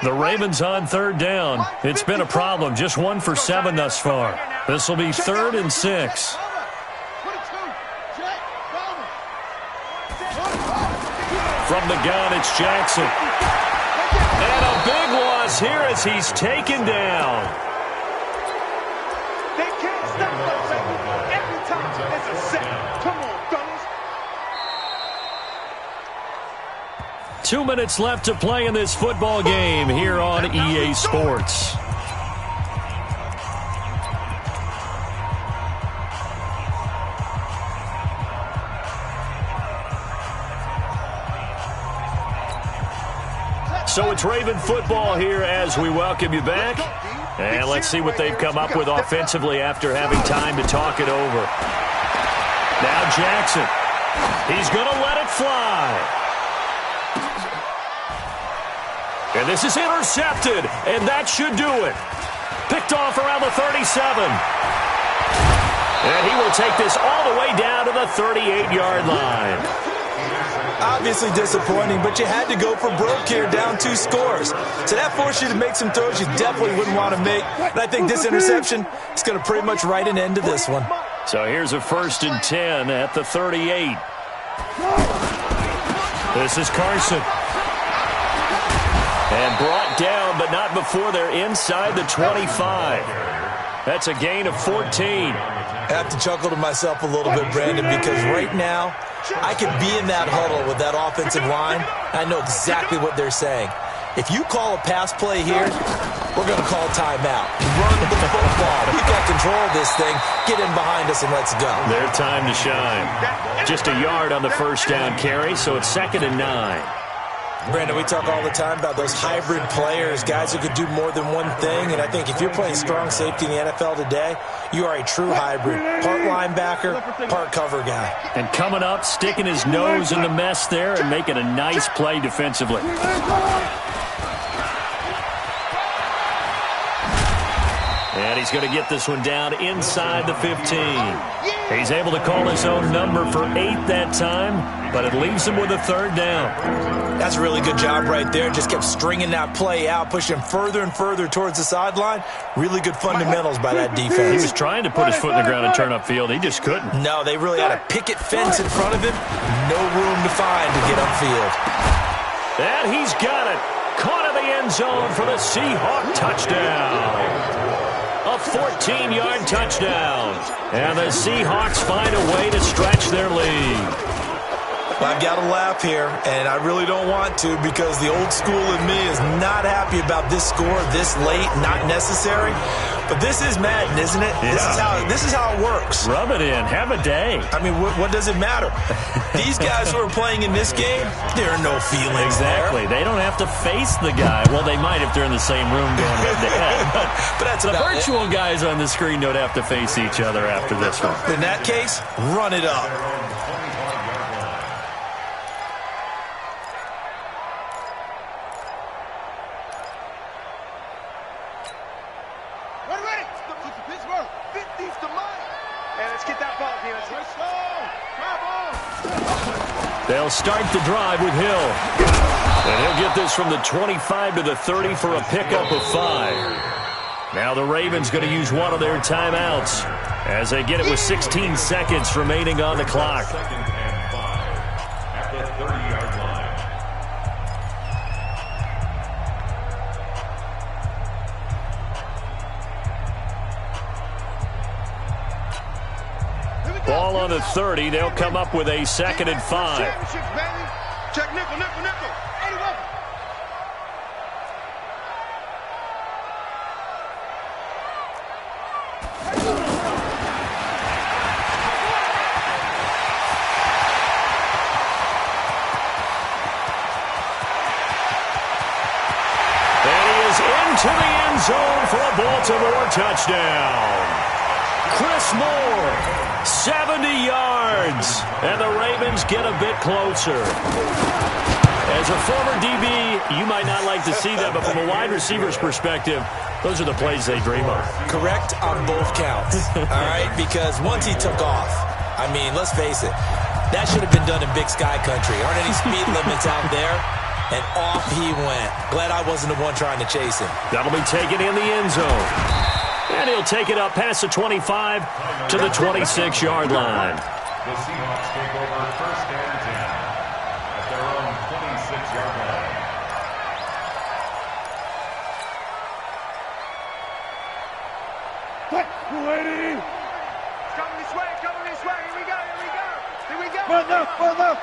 The Ravens on 3rd down. It's been a problem. Just 1 for 7 thus far. This will be 3rd and 6. From the gun, it's Jackson. And a big loss here as he's taken down. They can't stop us every time. It's a set. Come on, fellas. 2 minutes left to play in this football game here on EA Sports. So it's Raven football here as we welcome you back. And let's see what they've come up with offensively after having time to talk it over. Now Jackson. He's going to let it fly. And this is intercepted, and that should do it. Picked off around the 37. And he will take this all the way down to the 38-yard line. Obviously disappointing, but you had to go for broke here, down 2 scores. So that forced you to make some throws you definitely wouldn't want to make. And I think this interception is going to pretty much write an end to this one. So here's a 1st and 10 at the 38. This is Carson. And brought down, but not before they're inside the 25. That's a gain of 14. I have to chuckle to myself a little bit, Brandon, because right now I could be in that huddle with that offensive line. I know exactly what they're saying. If you call a pass play here, we're going to call timeout. Run the football. We've got control of this thing. Get in behind us and let's go. Their time to shine. Just a yard on the 1st down carry, so it's 2nd and 9. Brandon, we talk all the time about those hybrid players, guys who could do more than one thing, and I think if you're playing strong safety in the NFL today, you are a true hybrid. Part linebacker, part cover guy. And coming up, sticking his nose in the mess there and making a nice play defensively. And he's going to get this one down inside the 15. He's able to call his own number for 8 that time, but it leaves him with a 3rd down. That's a really good job right there. Just kept stringing that play out, pushing further and further towards the sideline. Really good fundamentals by that defense. He was trying to put his foot in the ground and turn upfield. He just couldn't. No, they really had a picket fence in front of him. No room to find to get upfield. And he's got it. Caught in the end zone for the Seahawk touchdown. A 14-yard touchdown. And the Seahawks find a way to stretch their lead. I've got to laugh here, and I really don't want to because the old school in me is not happy about this score this late, not necessary. But this is Madden, isn't it? Yeah. This is how it works. Rub it in. Have a day. I mean, what does it matter? These guys who are playing in this game, there are no feelings Exactly. there. They don't have to face the guy. Well, they might if they're in the same room going head-to-head. But that's the about virtual guys on the screen don't have to face each other after this one. In that case, run it up. Ready. Pittsburgh. 50's to mine. Hey, let's get that ball, Dion. Let's go. They'll start the drive with Hill. And he'll get this from the 25 to the 30 for a pickup of 5. Now the Ravens going to use one of their timeouts as they get it with 16 seconds remaining on the clock. Second and 5 at the 30-yard line. Ball on the 30. They'll come up with a 2nd and 5. Check nickel. 81. And he is into the end zone for a Baltimore touchdown. Chris Moore. 70 yards, and the Ravens get a bit closer. As a former DB, you might not like to see that, but from a wide receiver's perspective, those are the plays they dream of. Correct on both counts, all right? Because once he took off, I mean, let's face it, that should have been done in Big Sky Country. Aren't any speed limits out there? And off he went. Glad I wasn't the one trying to chase him. That'll be taken in the end zone. And he'll take it up past the 25 to the 26-yard line. The Seahawks take over 1st and 10 at their own 26-yard line. Ready. Coming this way. Here we go. Run up.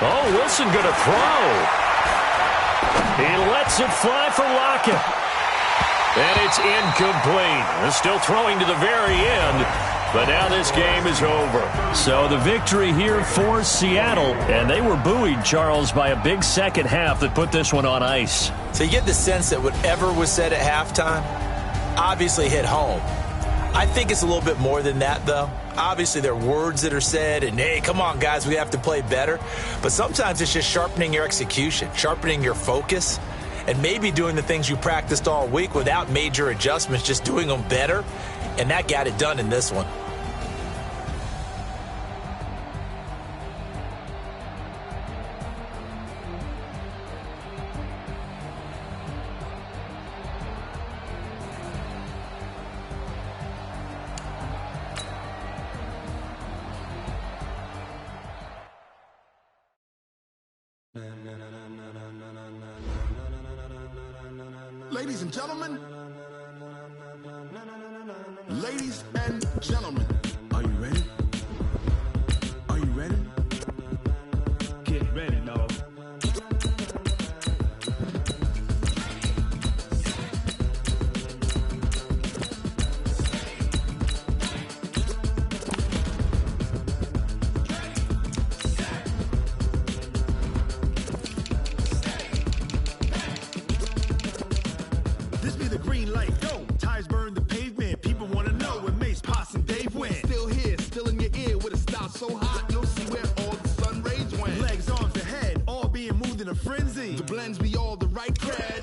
Oh, Wilson going to throw. He lets it fly for Lockett. And it's incomplete. They're still throwing to the very end, but now this game is over. So the victory here for Seattle, and they were buoyed, Charles, by a big second half that put this one on ice. So you get the sense that whatever was said at halftime obviously hit home. I think it's a little bit more than that, though. Obviously, there are words that are said, and, hey, come on, guys, we have to play better. But sometimes it's just sharpening your execution, sharpening your focus, and maybe doing the things you practiced all week without major adjustments, just doing them better. And that got it done in this one. Ladies and gentlemen, are you ready? Are you ready? Get ready, dog. This be the green light, go. Tires burn the pavement. People want to know where Mace, Potts, and Dave went. Still here, still in your ear with a style so hot, you'll see where all the sun rays went. Legs, arms, and head, all being moved in a frenzy. The blends be all the right cred.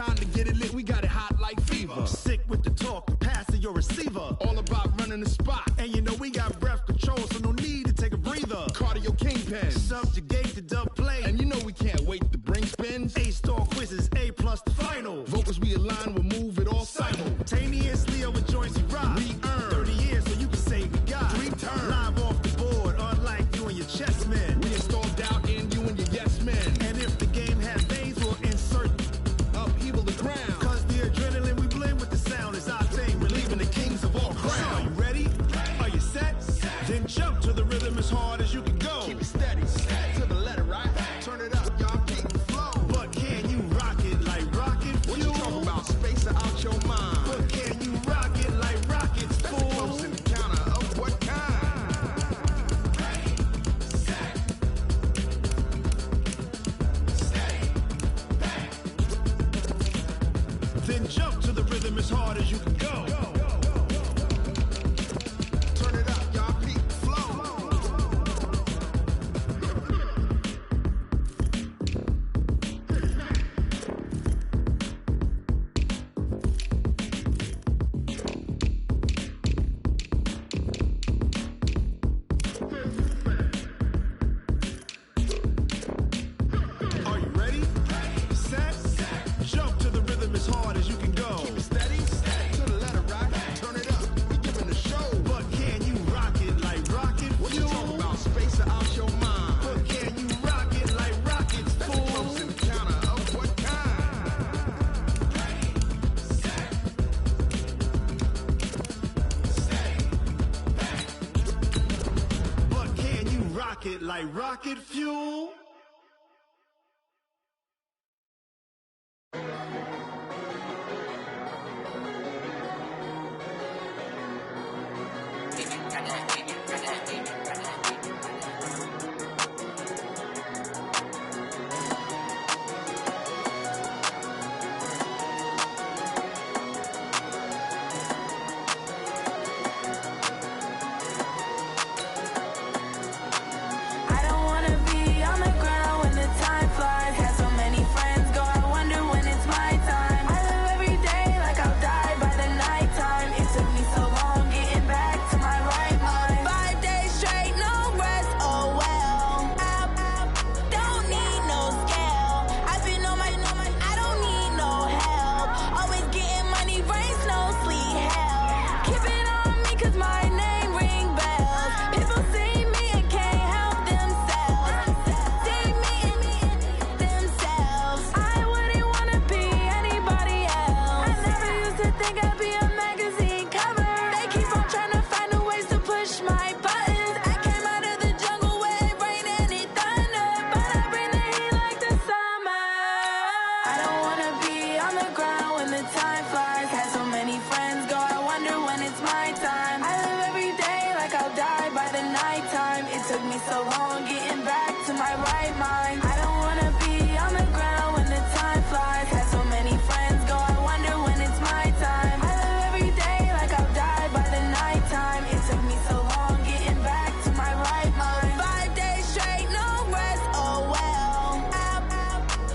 time to get it lit, we got it hot like fever. Sick with the talk, passing your receiver. All about running the spot. And you know we got breath control, so no need to take a breather. Cardio kingpin, subjugate the dub play. And you know we can't wait to bring spins. A-star quizzes, A+ the final. Vocals we align, we'll move it all simultaneously over joints we rock. We earn 30 years, so you can say we got 3 turns. Live off the board, unlike you and your chess men. We install doubt in you and your yes men. And if the game has veins, we'll insert upheaval the ground. Cause the adrenaline we blend with the sound is our thing, relieving the kings of all crowns. So are you ready? Are you set? Then jump to the rhythm as hard as you can go. Keep it steady, to the letter, right? Turn it up, y'all keep the flow. But can you rock it like rocket fuel? What you talking about? Space out your mind. But can you rock it like rockets, fool? That's the close encounter of what kind? Then jump to the rhythm as hard as you can go. Turn it up, y'all keep the flow. Are you ready? Set? Jump to the rhythm as hard as you can go. Keep it steady, to the letter, right? Turn it up, we giving the show. But can you rock it like rocket fuel? What you talking about? Space out your mind. But can you rock it like rockets, fool? That's the close encounter of what kind? But can you rock it like rocket fuel? I don't wanna be on the ground when the time flies. Had so many friends go, I wonder when it's my time. I live every day like I'll die by the nighttime. It took me so long getting back to my right mind. 5 days straight, no rest, oh well. I don't need no scale. I've been on my, I don't need no help. Always getting money, rains, no sleet, hell. Keep it on me cause my name ring bells. People see me and can't help themselves. See me and themselves. I wouldn't wanna be anybody else. I never used to think I'd be a magazine cover. They keep on trying to find new ways to push my buttons. I came out of the jungle where it rained and it thundered, but I bring the heat like the summer. I don't wanna be on the ground when the time flies. Had so many friends go, I wonder when it's my time. I live every day like I'll die by the nighttime. It took me so long getting back to my right mind. I don't wanna be on the ground when the time flies. Had so many friends go, I wonder when it's my time. I live every day like I'll die by the nighttime. It took me so long getting back to my right mind. 5 days straight, no rest, oh well. I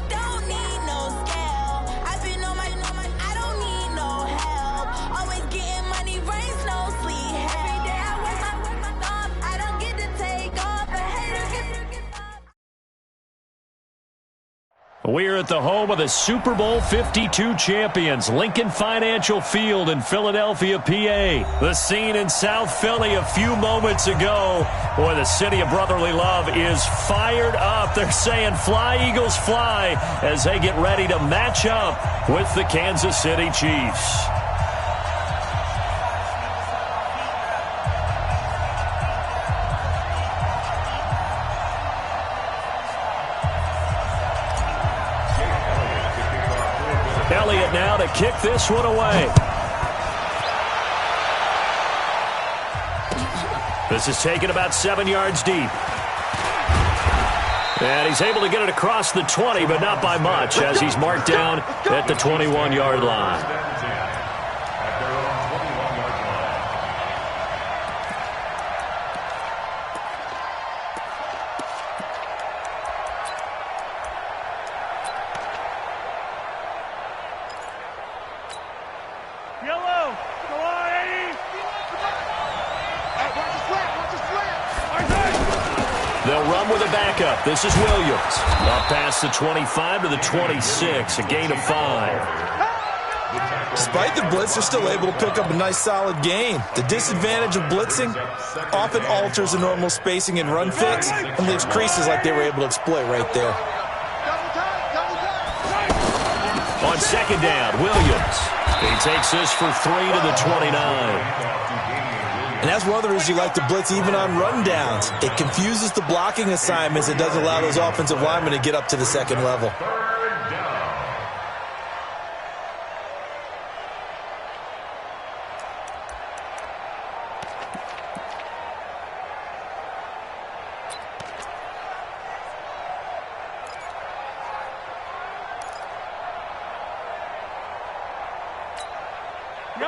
don't need no scale. I've been on my, I don't need no help. Always getting money, rains, no sleet, hell. Every day I work my thumb, I don't get to take off. A hater get up. We're at the home of the Super Bowl 52 champions, Lincoln Financial Field in Philadelphia, PA. The scene in South Philly a few moments ago. Boy, the city of brotherly love is fired up. They're saying fly, Eagles, fly, as they get ready to match up with the Kansas City Chiefs. Elliott now to kick this one away. This is taken about 7 yards deep. And he's able to get it across the 20, but not by much, as he's marked down at the 21-yard line. They'll run with a backup. This is Williams. Up past the 25 to the 26, a gain of 5. Despite the blitz, they're still able to pick up a nice, solid gain. The disadvantage of blitzing often alters the normal spacing and run fits and leaves creases like they were able to exploit right there. On second down, Williams. He takes this for 3 to the 29. And that's one of the reasons you like to blitz even on run downs. It confuses the blocking assignments. It doesn't allow those offensive linemen to get up to the second level.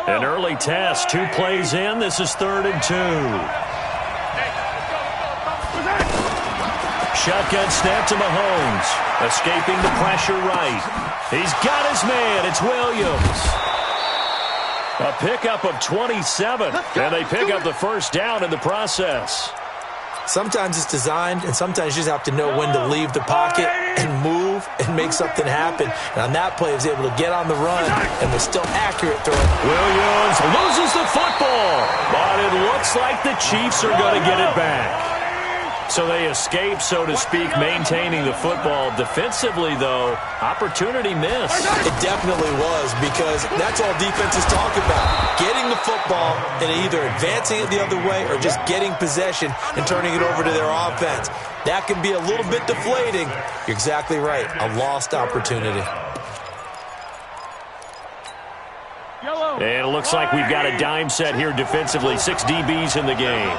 An early test, 2 plays in. This is 3rd and 2. Shotgun snap to Mahomes. Escaping the pressure right. He's got his man. It's Williams. A pickup of 27. And they pick up the first down in the process. Sometimes it's designed, and sometimes you just have to know when to leave the pocket and move and make something happen. And on that play, he was able to get on the run and was still accurate throwing. Williams loses the football, but it looks like the Chiefs are going to get it back. So they escape, so to speak, maintaining the football. Defensively, though, opportunity missed. It definitely was, because that's all defenses talk about. Getting the football and either advancing it the other way or just getting possession and turning it over to their offense. That can be a little bit deflating. You're exactly right. A lost opportunity. And it looks like we've got a dime set here defensively. 6 DBs in the game.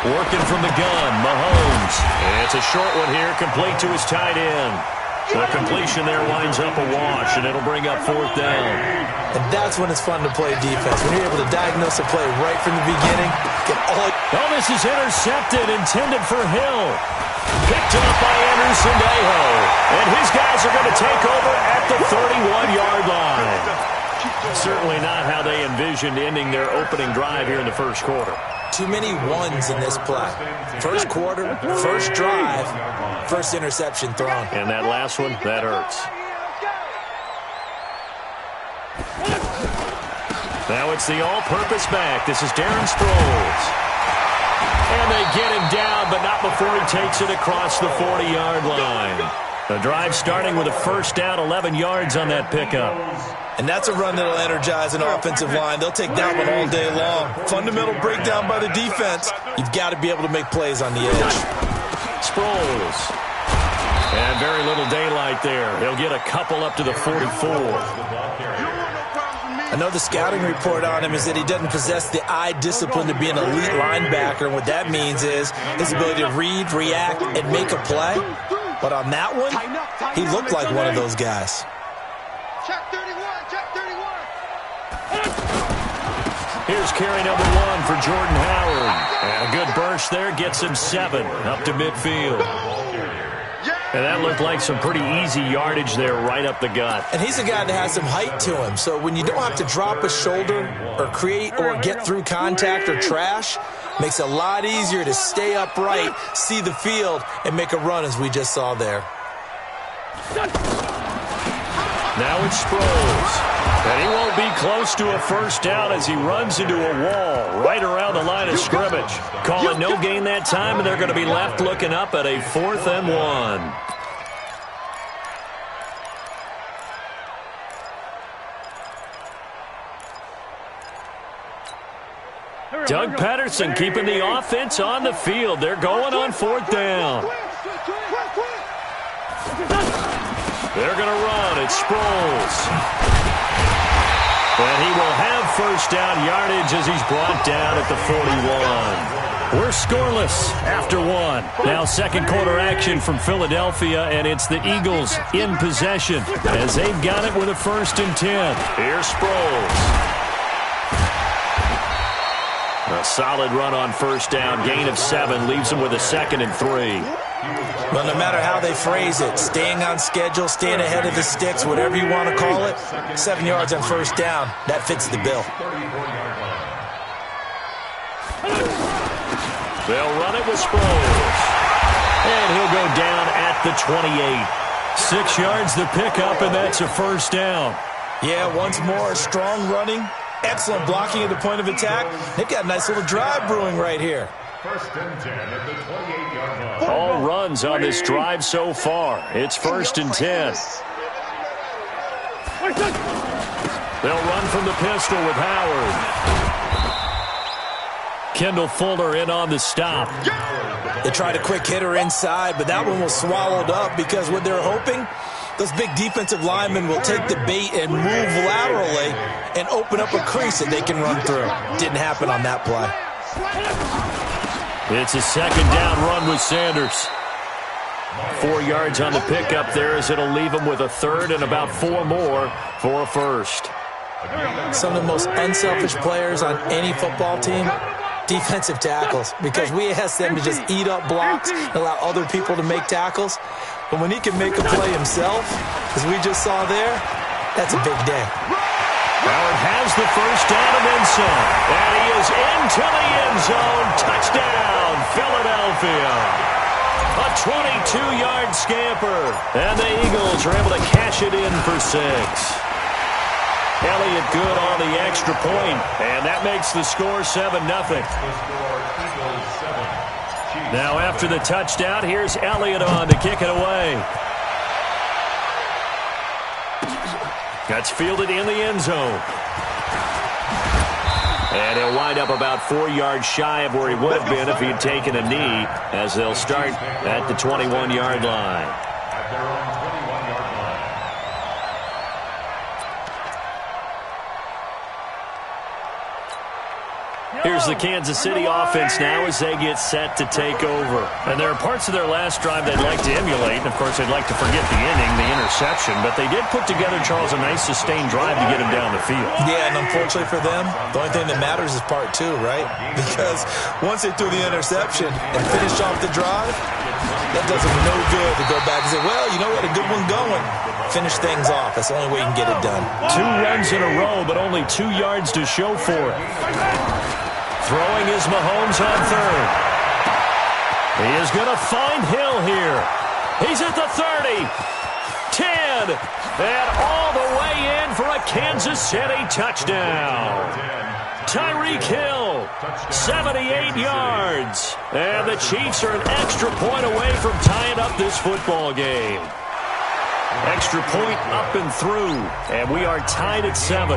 Working from the gun, Mahomes. And it's a short one here, complete to his tight end. The completion there winds up a wash, and it'll bring up 4th down. And that's when it's fun to play defense. When you're able to diagnose a play right from the beginning, get all... Oh, this is intercepted, intended for Hill. Picked up by Anderson Dejo. And his guys are going to take over at the 31-yard line. Certainly not how they envisioned ending their opening drive here in the first quarter. Too many ones in this play. First quarter, first drive, first interception thrown. And that last one, that hurts. Now it's the all-purpose back. This is Darren Sproles. And they get him down, but not before he takes it across the 40-yard line. The drive starting with a first down, 11 yards on that pickup. And that's a run that'll energize an offensive line. They'll take that one all day long. Fundamental breakdown by the defense. You've got to be able to make plays on the edge. Sproles. And very little daylight there. He'll get a couple up to the 44. I know the scouting report on him is that he doesn't possess the eye discipline to be an elite linebacker. And what that means is his ability to read, react, and make a play. But on that one, he looked like one of those guys. Check 31, check 31. Here's carry number 1 for Jordan Howard. And a good burst there gets him 7 up to midfield. And that looked like some pretty easy yardage there right up the gut. And he's a guy that has some height to him. So when you don't have to drop a shoulder or create or get through contact or trash, makes it a lot easier to stay upright, see the field, and make a run as we just saw there. Now it's Sproles. And he won't be close to a first down as he runs into a wall right around the line of scrimmage. Call it no gain that time, and they're going to be left looking up at a 4th and 1. Doug Patterson keeping the offense on the field. They're going on 4th down. They're going to run. It's Sproles. And he will have first down yardage as he's brought down at the 41. We're scoreless after 1. Now second quarter action from Philadelphia, and it's the Eagles in possession as they've got it with a 1st and 10. Here's Sproles. A solid run on first down. Gain of 7 leaves him with a 2nd and 3. Well, no matter how they phrase it, staying on schedule, staying ahead of the sticks, whatever you want to call it, 7 yards on first down, that fits the bill. They'll run it with Sproles. And he'll go down at the 28. 6 yards the pickup, and that's a first down. Yeah, once more, strong running, excellent blocking at the point of attack. They've got a nice little drive brewing right here. First and 10 at the 28-yard line. All runs on this drive so far. It's first and 10. They'll run from the pistol with Howard. Kendall Fuller in on the stop. They tried a quick hitter inside, but that one was swallowed up because what they're hoping, those big defensive linemen will take the bait and move laterally and open up a crease that they can run through. Didn't happen on that play. It's a second down run with Sanders. 4 yards on the pickup there as it'll leave them with a third and about 4 more for a first. Some of the most unselfish players on any football team, defensive tackles, because we ask them to just eat up blocks and allow other people to make tackles. But when he can make a play himself, as we just saw there, that's a big day. Howard has the first down and then some. And he is into the end zone. Touchdown, Philadelphia. A 22-yard scamper. And the Eagles are able to cash it in for 6. Elliott good on the extra point, and that makes the score 7-0. Now after the touchdown, here's Elliott on to kick it away. That's fielded in the end zone. And he'll wind up about 4 yards shy of where he would have been if he'd taken a knee, as they'll start at the 21-yard line. At their own 21-yard line. Here's the Kansas City offense now as they get set to take over. And there are parts of their last drive they'd like to emulate. And, of course, they'd like to forget the inning, the interception. But they did put together, Charles, a nice sustained drive to get him down the field. Yeah, and unfortunately for them, the only thing that matters is part 2, right? Because once they threw the interception and finished off the drive, that does them no good to go back and say, well, you know, we had a good one going. Finish things off. That's the only way you can get it done. 2 runs in a row, but only 2 yards to show for it. Throwing is Mahomes on third. He is going to find Hill here. He's at the 30, 10, and all the way in for a Kansas City touchdown. Tyreek Hill, 78 yards. And the Chiefs are an extra point away from tying up this football game. Extra point up and through, and we are tied at 7.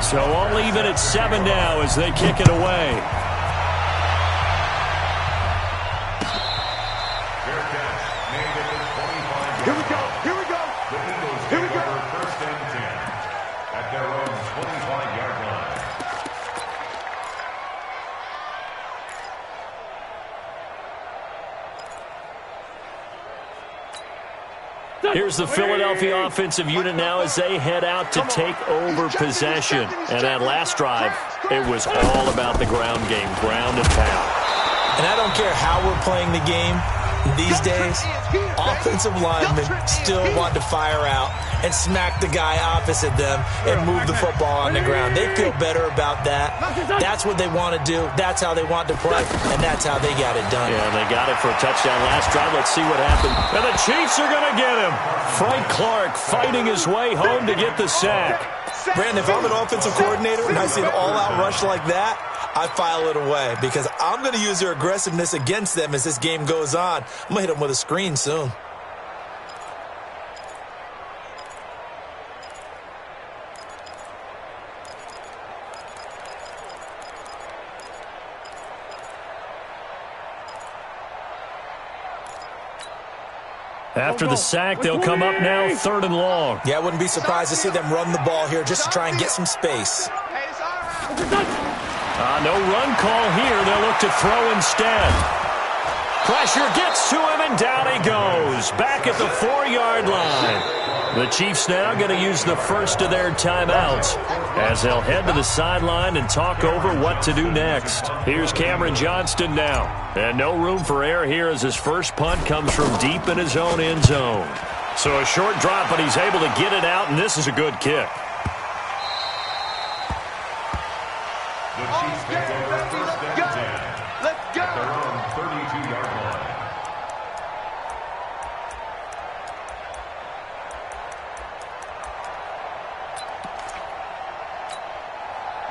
So all even at 7 now as they kick it away. Here we go. Here we go. The Eagles Here we take go. over first and 10 at their own 25-yard line. Here's the Philadelphia offensive unit now as they head out to take over possession. And that last drive, it was all about the ground game, ground and pound. And I don't care how we're playing the game these days, offensive linemen still want to fire out and smack the guy opposite them and move the football on the ground. They feel better about that. That's what they want to do. That's how they want to play, and that's how they got it done. Yeah, they got it for a touchdown last drive. Let's see what happened. And the Chiefs are going to get him. Frank Clark fighting his way home to get the sack. Brandon, if I'm an offensive coordinator and I see an all-out rush like that, I file it away because I'm going to use their aggressiveness against them as this game goes on. I'm going to hit them with a screen soon. After the sack, they'll come up now 3rd and long. Yeah, I wouldn't be surprised to see them run the ball here just to try and get some space. No run call here. They'll look to throw instead. Pressure gets to him, and down he goes. Back at the 4-yard line. The Chiefs now going to use the first of their timeouts as they'll head to the sideline and talk over what to do next. Here's Cameron Johnston now. And no room for error here as his first punt comes from deep in his own end zone. So a short drop, but he's able to get it out, and this is a good kick. The Chiefs take over first and 10. Let's go. At their own 32-yard line.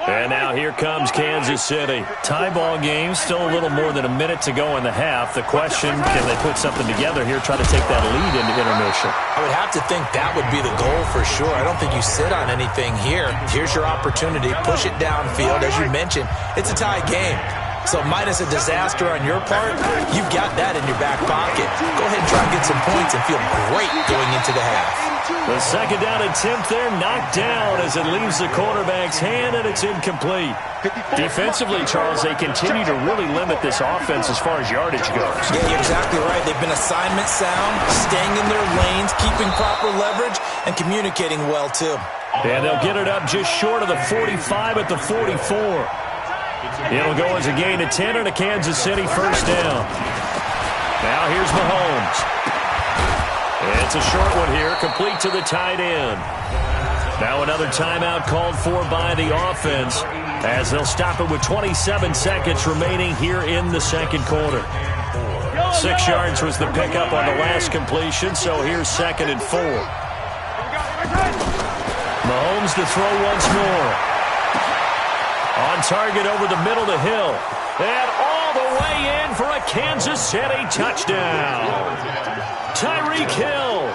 And now here comes Kansas City. Tie ball game, still a little more than a minute to go in the half. The question, can they put something together here, try to take that lead into intermission? I would have to think that would be the goal for sure. I don't think you sit on anything here. Here's your opportunity. Push it downfield. As you mentioned, it's a tie game. So minus a disaster on your part, you've got that in your back pocket. Go ahead and try and get some points and feel great going into the half. The second down attempt there knocked down as it leaves the quarterback's hand, and it's incomplete. Defensively, Charles, they continue to really limit this offense as far as yardage goes. Yeah, you're exactly right. They've been assignment sound, staying in their lanes, keeping proper leverage, and communicating well, too. And they'll get it up just short of the 45 at the 44. It'll go as a gain of 10 and a Kansas City first down. Now here's Mahomes. It's a short one here, complete to the tight end. Now another timeout called for by the offense as they'll stop it with 27 seconds remaining here in the second quarter. 6 yards was the pickup on the last completion, so here's 2nd and 4. Mahomes to throw once more. On target over the middle to Hill. And all the way in for a Kansas City touchdown. Tyreek Hill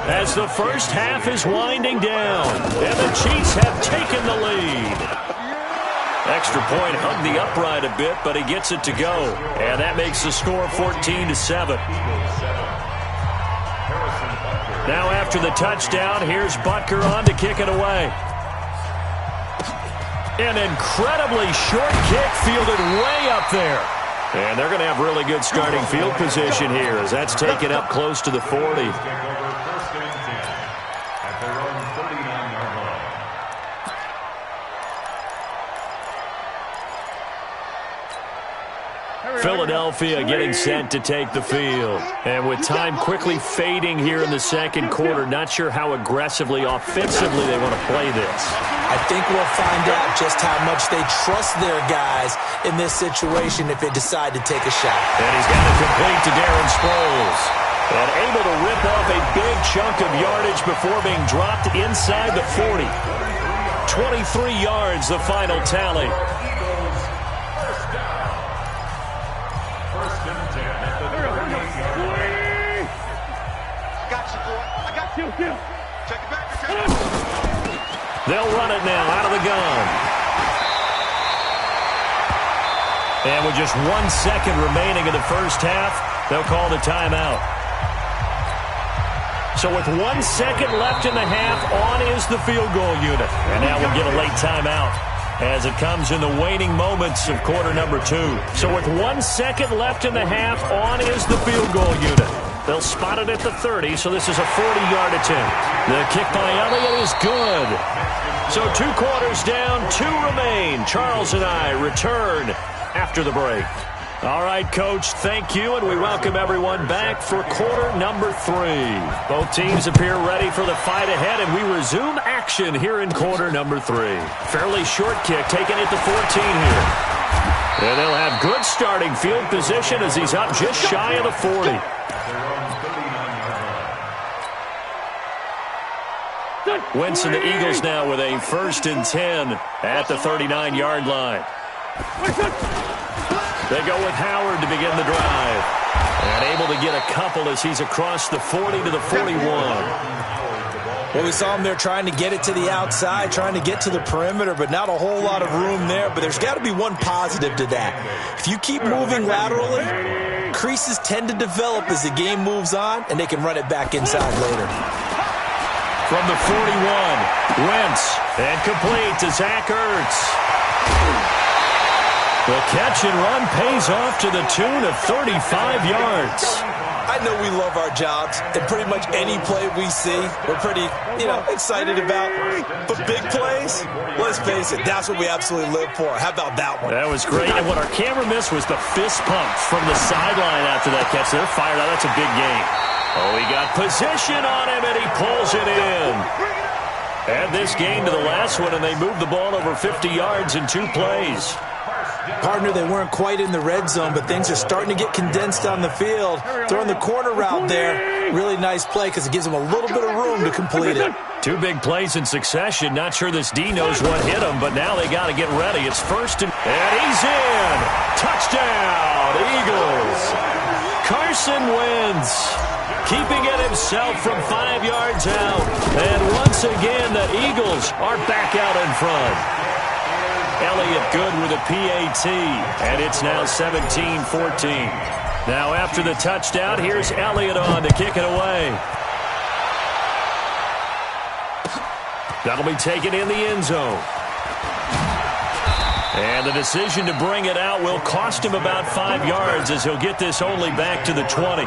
as the first half is winding down. And the Chiefs have taken the lead. Extra point hugged the upright a bit, but he gets it to go. And that makes the score 14-7. Now after the touchdown, here's Butker on to kick it away. An incredibly short kick fielded way up there. And they're going to have really good starting field position here as that's taken up close to the 40. Philadelphia getting set to take the field. And with time quickly fading here in the second quarter, not sure how aggressively, offensively they want to play this. I think we'll find out just how much they trust their guys in this situation if they decide to take a shot. And he's got it complete to Darren Sproles. And able to rip off a big chunk of yardage before being dropped inside the 40. 23 yards, the final tally. They'll run it now out of the gun. And with just 1 second remaining in the first half, they'll call the timeout. So with 1 second left in the half, on is the field goal unit. And now we'll get a late timeout as it comes in the waning moments of quarter number 2. So with 1 second left in the half, on is the field goal unit. They'll spot it at the 30, so this is a 40-yard attempt. The kick by Elliott is good. So 2 quarters down, 2 remain. Charles and I return after the break. All right, Coach, thank you, and we welcome everyone back for quarter number 3. Both teams appear ready for the fight ahead, and we resume action here in quarter number 3. Fairly short kick taken at the 14 here. And they'll have good starting field position as he's up just shy of the 40. Wentz and the Eagles now with a 1st and 10 at the 39-yard line. They go with Howard to begin the drive. And able to get a couple as he's across the 40 to the 41. Well, we saw him there trying to get it to the outside, trying to get to the perimeter, but not a whole lot of room there. But there's got to be one positive to that. If you keep moving laterally, creases tend to develop as the game moves on, and they can run it back inside later. From the 41, Wentz, and complete to Zach Ertz. The catch and run pays off to the tune of 35 yards. I know we love our jobs, and pretty much any play we see, we're pretty, excited about. But big plays, let's face it, that's what we absolutely live for. How about that one? That was great, and what our camera missed was the fist pump from the sideline after that catch. They're fired out. That's a big game. Oh, he got position on him, and he pulls it in. Add this game to the last one, and they moved the ball over over 50 yards in 2 plays. Partner, they weren't quite in the red zone, but things are starting to get condensed on the field. Throwing the corner route there, really nice play because it gives them a little bit of room to complete it. 2 big plays in succession. Not sure this D knows what hit him, but now they got to get ready. It's first and he's in. Touchdown, Eagles. Carson Wentz keeping it himself from 5 yards out. And once again, the Eagles are back out in front. Elliott good with a PAT, and it's now 17-14. Now after the touchdown, here's Elliott on to kick it away. That'll be taken in the end zone. And the decision to bring it out will cost him about 5 yards as he'll get this only back to the 20.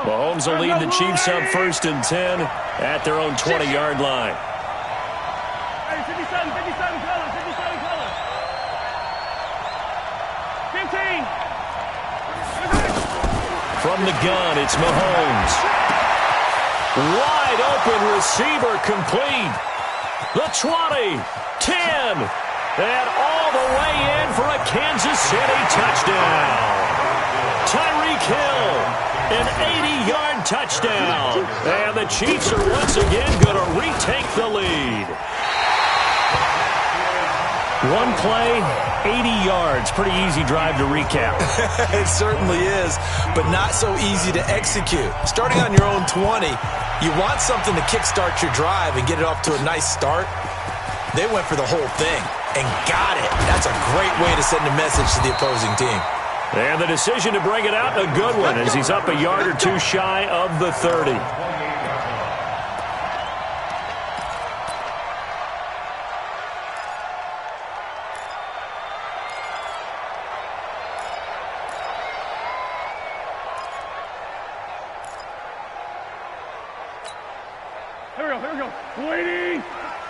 Mahomes will lead the Chiefs up first and 10 at their own 20-yard line. Hey, 57 color, 57 color. 15. From the gun, it's Mahomes. Wide open receiver complete. The 20, 10, and all the way in for a Kansas City touchdown. Tyreek Hill. An 80-yard touchdown. And the Chiefs are once again going to retake the lead. One play, 80 yards. Pretty easy drive to recap. It certainly is, but not so easy to execute. Starting on your own 20, you want something to kickstart your drive and get it off to a nice start. They went for the whole thing and got it. That's a great way to send a message to the opposing team. And the decision to bring it out, a good one, as he's up a yard or 2 shy of the 30. Here we go. Waiting.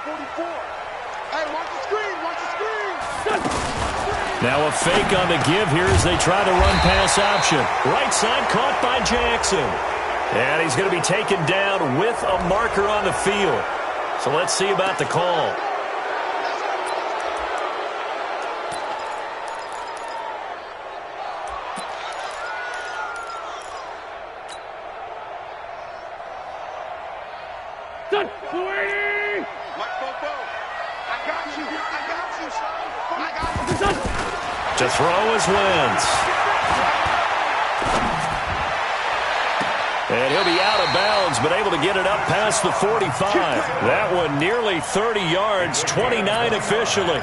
44. Hey, watch the screen. Now a fake on the give here as they try the run-pass option. Right side caught by Jackson. And he's going to be taken down with a marker on the field. So let's see about the call. Done. Waiting. I got you, son. I got you. To throw is Wentz. And he'll be out of bounds, but able to get it up past the 45. That one nearly 30 yards, 29 officially.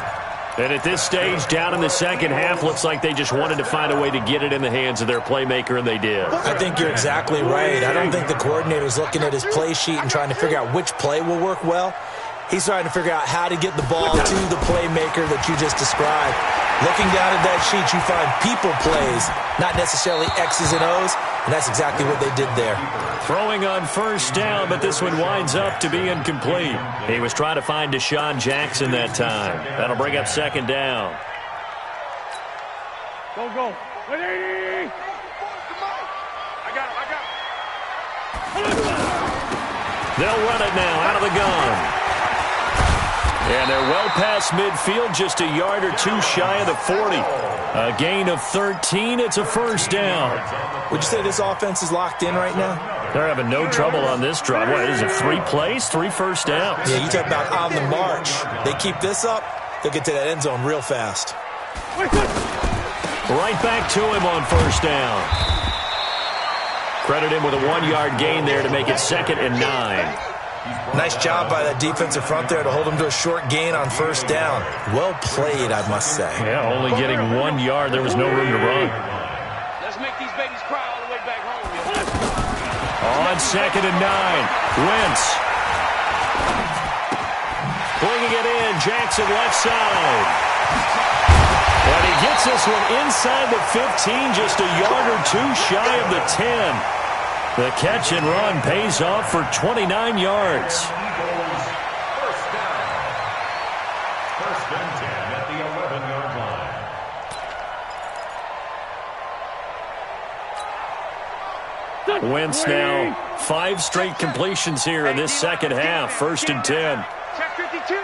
And at this stage, down in the second half, looks like they just wanted to find a way to get it in the hands of their playmaker, and they did. I think you're exactly right. I don't think the coordinator's looking at his play sheet and trying to figure out which play will work well. He's trying to figure out how to get the ball to the playmaker that you just described. Looking down at that sheet, you find people plays, not necessarily X's and O's, and that's exactly what they did there. Throwing on first down, but this one winds up to be incomplete. He was trying to find Deshaun Jackson that time. That'll bring up second down. Go. Waiting. I got him. They'll run it now out of the gun. And they're well past midfield, just a yard or 2 shy of the 40. A gain of 13. It's a first down. Would you say this offense is locked in right now? They're having no trouble on this drive. What is it, 3 plays, 3 first downs? Yeah, you talk about on the march. They keep this up, they'll get to that end zone real fast. Right back to him on first down. Credit him with a 1-yard gain there to make it 2nd and 9. Nice job by that defensive front there to hold him to a short gain on first down. Well played, I must say. Yeah, only getting 1 yard. There was no room to run. Let's make these babies cry all the way back home. On 2nd and 9. Wentz. Bringing it in. Jackson left side. And he gets this one inside the 15, just a yard or 2 shy of the 10. The catch and run pays off for 29 yards. First down. First and 10 at the 11-yard line. Wentz now 5 straight completions here in this second half. 1st and 10. Check 52.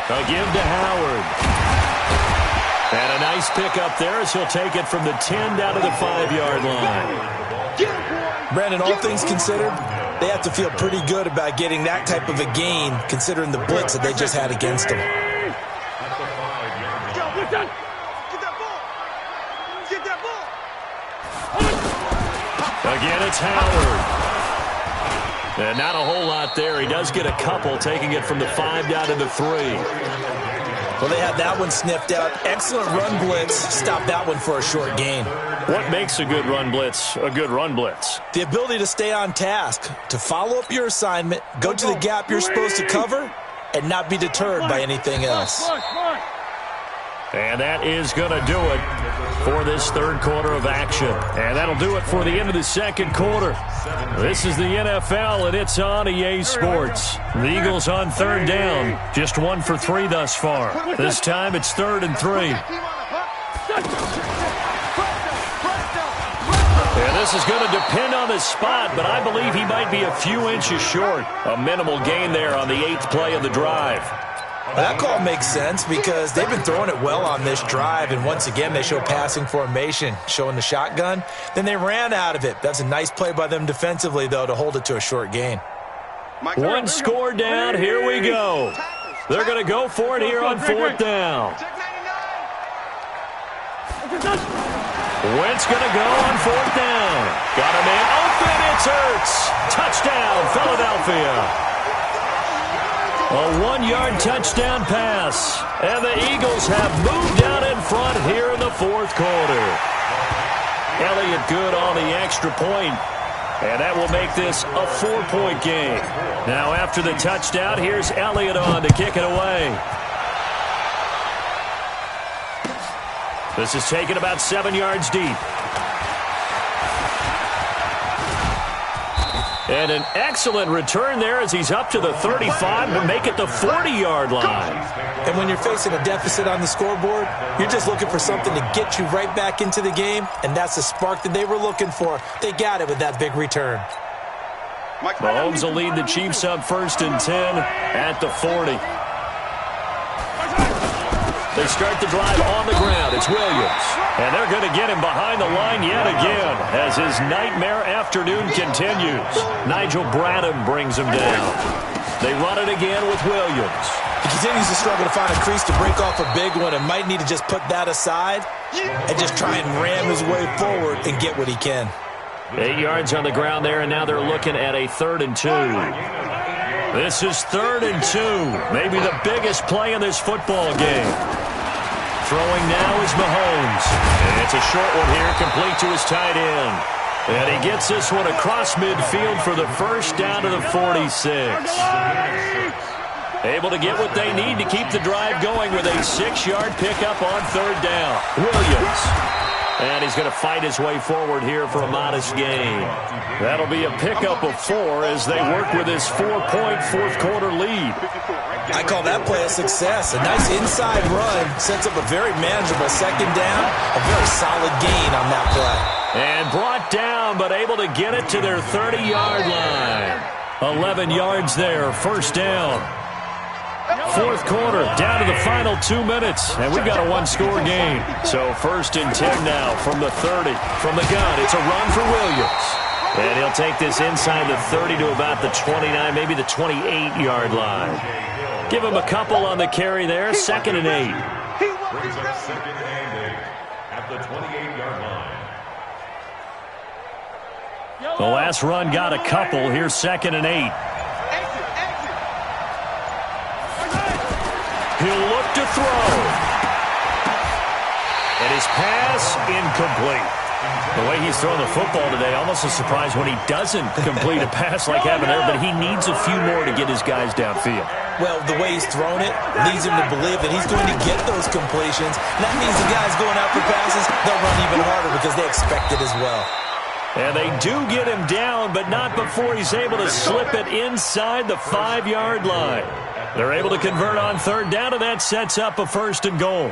A give to Howard. And a nice pickup there as he'll take it from the 10 down to the 5-yard line. Brandon, all things considered, they have to feel pretty good about getting that type of a gain considering the blitz that they just had against them. Again, it's Howard. And not a whole lot there. He does get a couple, taking it from the 5 down to the 3. Well, they had that one sniffed out. Excellent run blitz. Stopped that one for a short gain. What makes a good run blitz a good run blitz? The ability to stay on task, to follow up your assignment, go to the gap you're supposed to cover, and not be deterred by anything else. And that is going to do it for this third quarter of action. And that'll do it for the end of the second quarter. This is the NFL, and it's on EA Sports. The Eagles on 3rd down. Just 1 for 3 thus far. This time it's 3rd and 3. And this is going to depend on the spot, but I believe he might be a few inches short. A minimal gain there on the 8th play of the drive. That call makes sense because they've been throwing it well on this drive, and once again they show passing formation, showing the shotgun. Then they ran out of it. That's a nice play by them defensively, though, to hold it to a short gain. 1 score down. Here we go. They're going to go for it here on 4th down. Wentz going to go on 4th down. Got a man open. It's Ertz. Touchdown, Philadelphia. A 1-yard touchdown pass. And the Eagles have moved out in front here in the 4th quarter. Elliott good on the extra point. And that will make this a 4-point game. Now after the touchdown, here's Elliott on to kick it away. This is taken about 7 yards deep. And an excellent return there as he's up to the 35 to make it the 40-yard line. And when you're facing a deficit on the scoreboard, you're just looking for something to get you right back into the game, and that's the spark that they were looking for. They got it with that big return. Mahomes will lead the Chiefs up 1st and 10 at the 40. They start the drive on the ground. It's Williams. And they're going to get him behind the line yet again as his nightmare afternoon continues. Nigel Bradham brings him down. They run it again with Williams. He continues to struggle to find a crease to break off a big one and might need to just put that aside and just try and ram his way forward and get what he can. 8 yards on the ground there, and now they're looking at a 3rd and 2. This is 3rd and 2. Maybe the biggest play in this football game. Throwing now is Mahomes. And it's a short one here, complete to his tight end. And he gets this one across midfield for the 1st down to the 46. Able to get what they need to keep the drive going with a 6-yard pickup on 3rd down. Williams. And he's going to fight his way forward here for a modest gain. That'll be a pickup of 4 as they work with this 4-point 4th quarter lead. I call that play a success. A nice inside run sets up a very manageable 2nd down. A very solid gain on that play. And brought down, but able to get it to their 30-yard line. 11 yards there, 1st down. 4th quarter, down to the final 2 minutes, and we've got a 1-score game. So 1st and 10 now from the 30. From the gun, it's a run for Williams. And he'll take this inside the 30 to about the 29, maybe the 28-yard line. Give him a couple on the carry there, 2nd and 8. Brings up 2nd and 8 at the 28-yard line. The last run got a couple. Here's 2nd and 8. He'll look to throw. And his pass incomplete. The way he's throwing the football today, almost a surprise when he doesn't complete a pass like having there, but he needs a few more to get his guys downfield. Well, the way he's thrown it leads him to believe that he's going to get those completions. That means the guys going out for passes, they'll run even harder because they expect it as well. And they do get him down, but not before he's able to slip it inside the 5-yard line. They're able to convert on 3rd down, and that sets up a 1st and goal.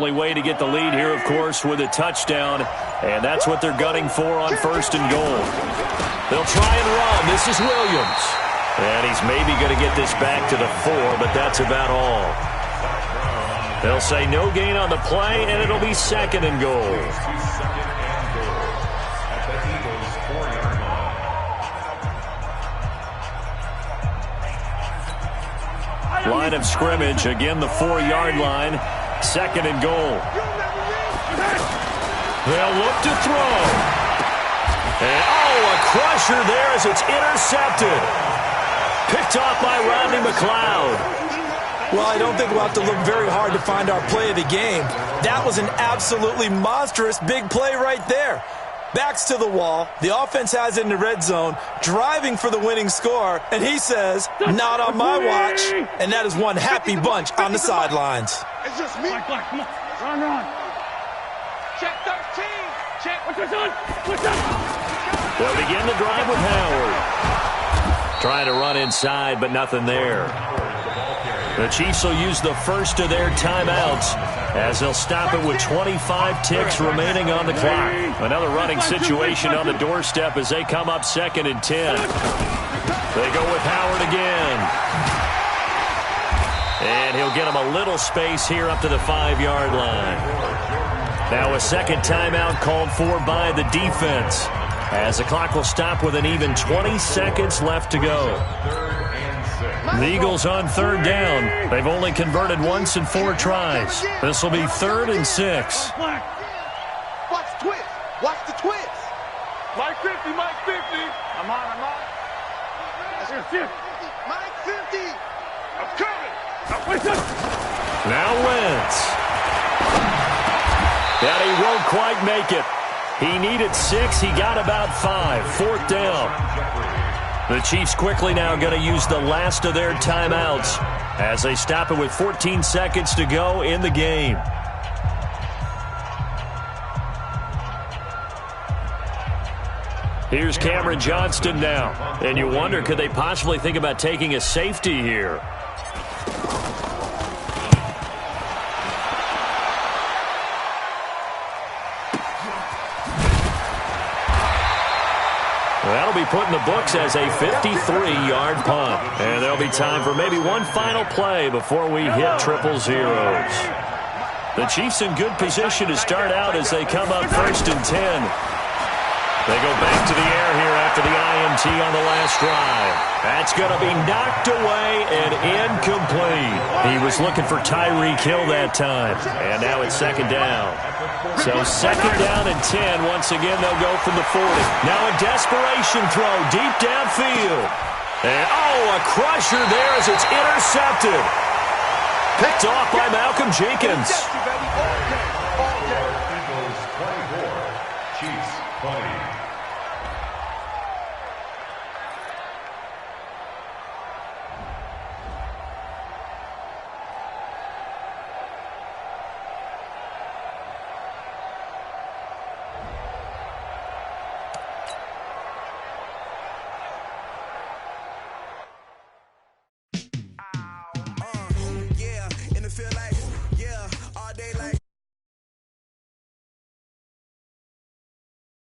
only way to get the lead here, of course, with a touchdown. And that's what they're gunning for on 1st and goal. They'll try and run. This is Williams. And he's maybe going to get this back to the 4, but that's about all. They'll say no gain on the play, and it'll be 2nd and goal. Line of scrimmage, again the 4-yard line, 2nd and goal. They'll look to throw. And, a crusher there as it's intercepted. Picked off by Rodney McLeod. Well, I don't think we'll have to look very hard to find our play of the game. That was an absolutely monstrous big play right there. Backs to the wall. The offense has it in the red zone, driving for the winning score, and he says, not on my watch. And that is one happy bunch on the sidelines. It's just me. Come on. Run. Check 13. Check. What's up? They'll begin the drive with Howard. Trying to run inside, but nothing there. The Chiefs will use the first of their timeouts as they'll stop it with 25 ticks remaining on the clock. Another running situation on the doorstep as they come up 2nd and 10. They go with Howard again. And he'll get him a little space here up to the 5-yard line. Now a second timeout called for by the defense as the clock will stop with an even 20 seconds left to go. The Eagles on 3rd down. They've only converted once in 4 tries. This will be 3rd and 6. Watch the twist. Watch the twist. Mike 50. I'm on. That's 50. Mike 50. I'm coming. Now Wentz. And he won't quite make it. He needed 6. He got about 5. 4th down. The Chiefs quickly now going to use the last of their timeouts as they stop it with 14 seconds to go in the game. Here's Cameron Johnston now. And you wonder, could they possibly think about taking a safety here? That'll be put in the books as a 53-yard punt. And there'll be time for maybe one final play before we hit triple zeros. The Chiefs in good position to start out as they come up 1st and 10. They go back to the air here after the INT on the last drive. That's going to be knocked away and incomplete. He was looking for Tyreek Hill that time. And now it's 2nd down. So 2nd down and 10. Once again, they'll go from the 40. Now a desperation throw deep downfield. And, a crusher there as it's intercepted. Picked off by Malcolm Jenkins. Eagles 24, Chiefs 20.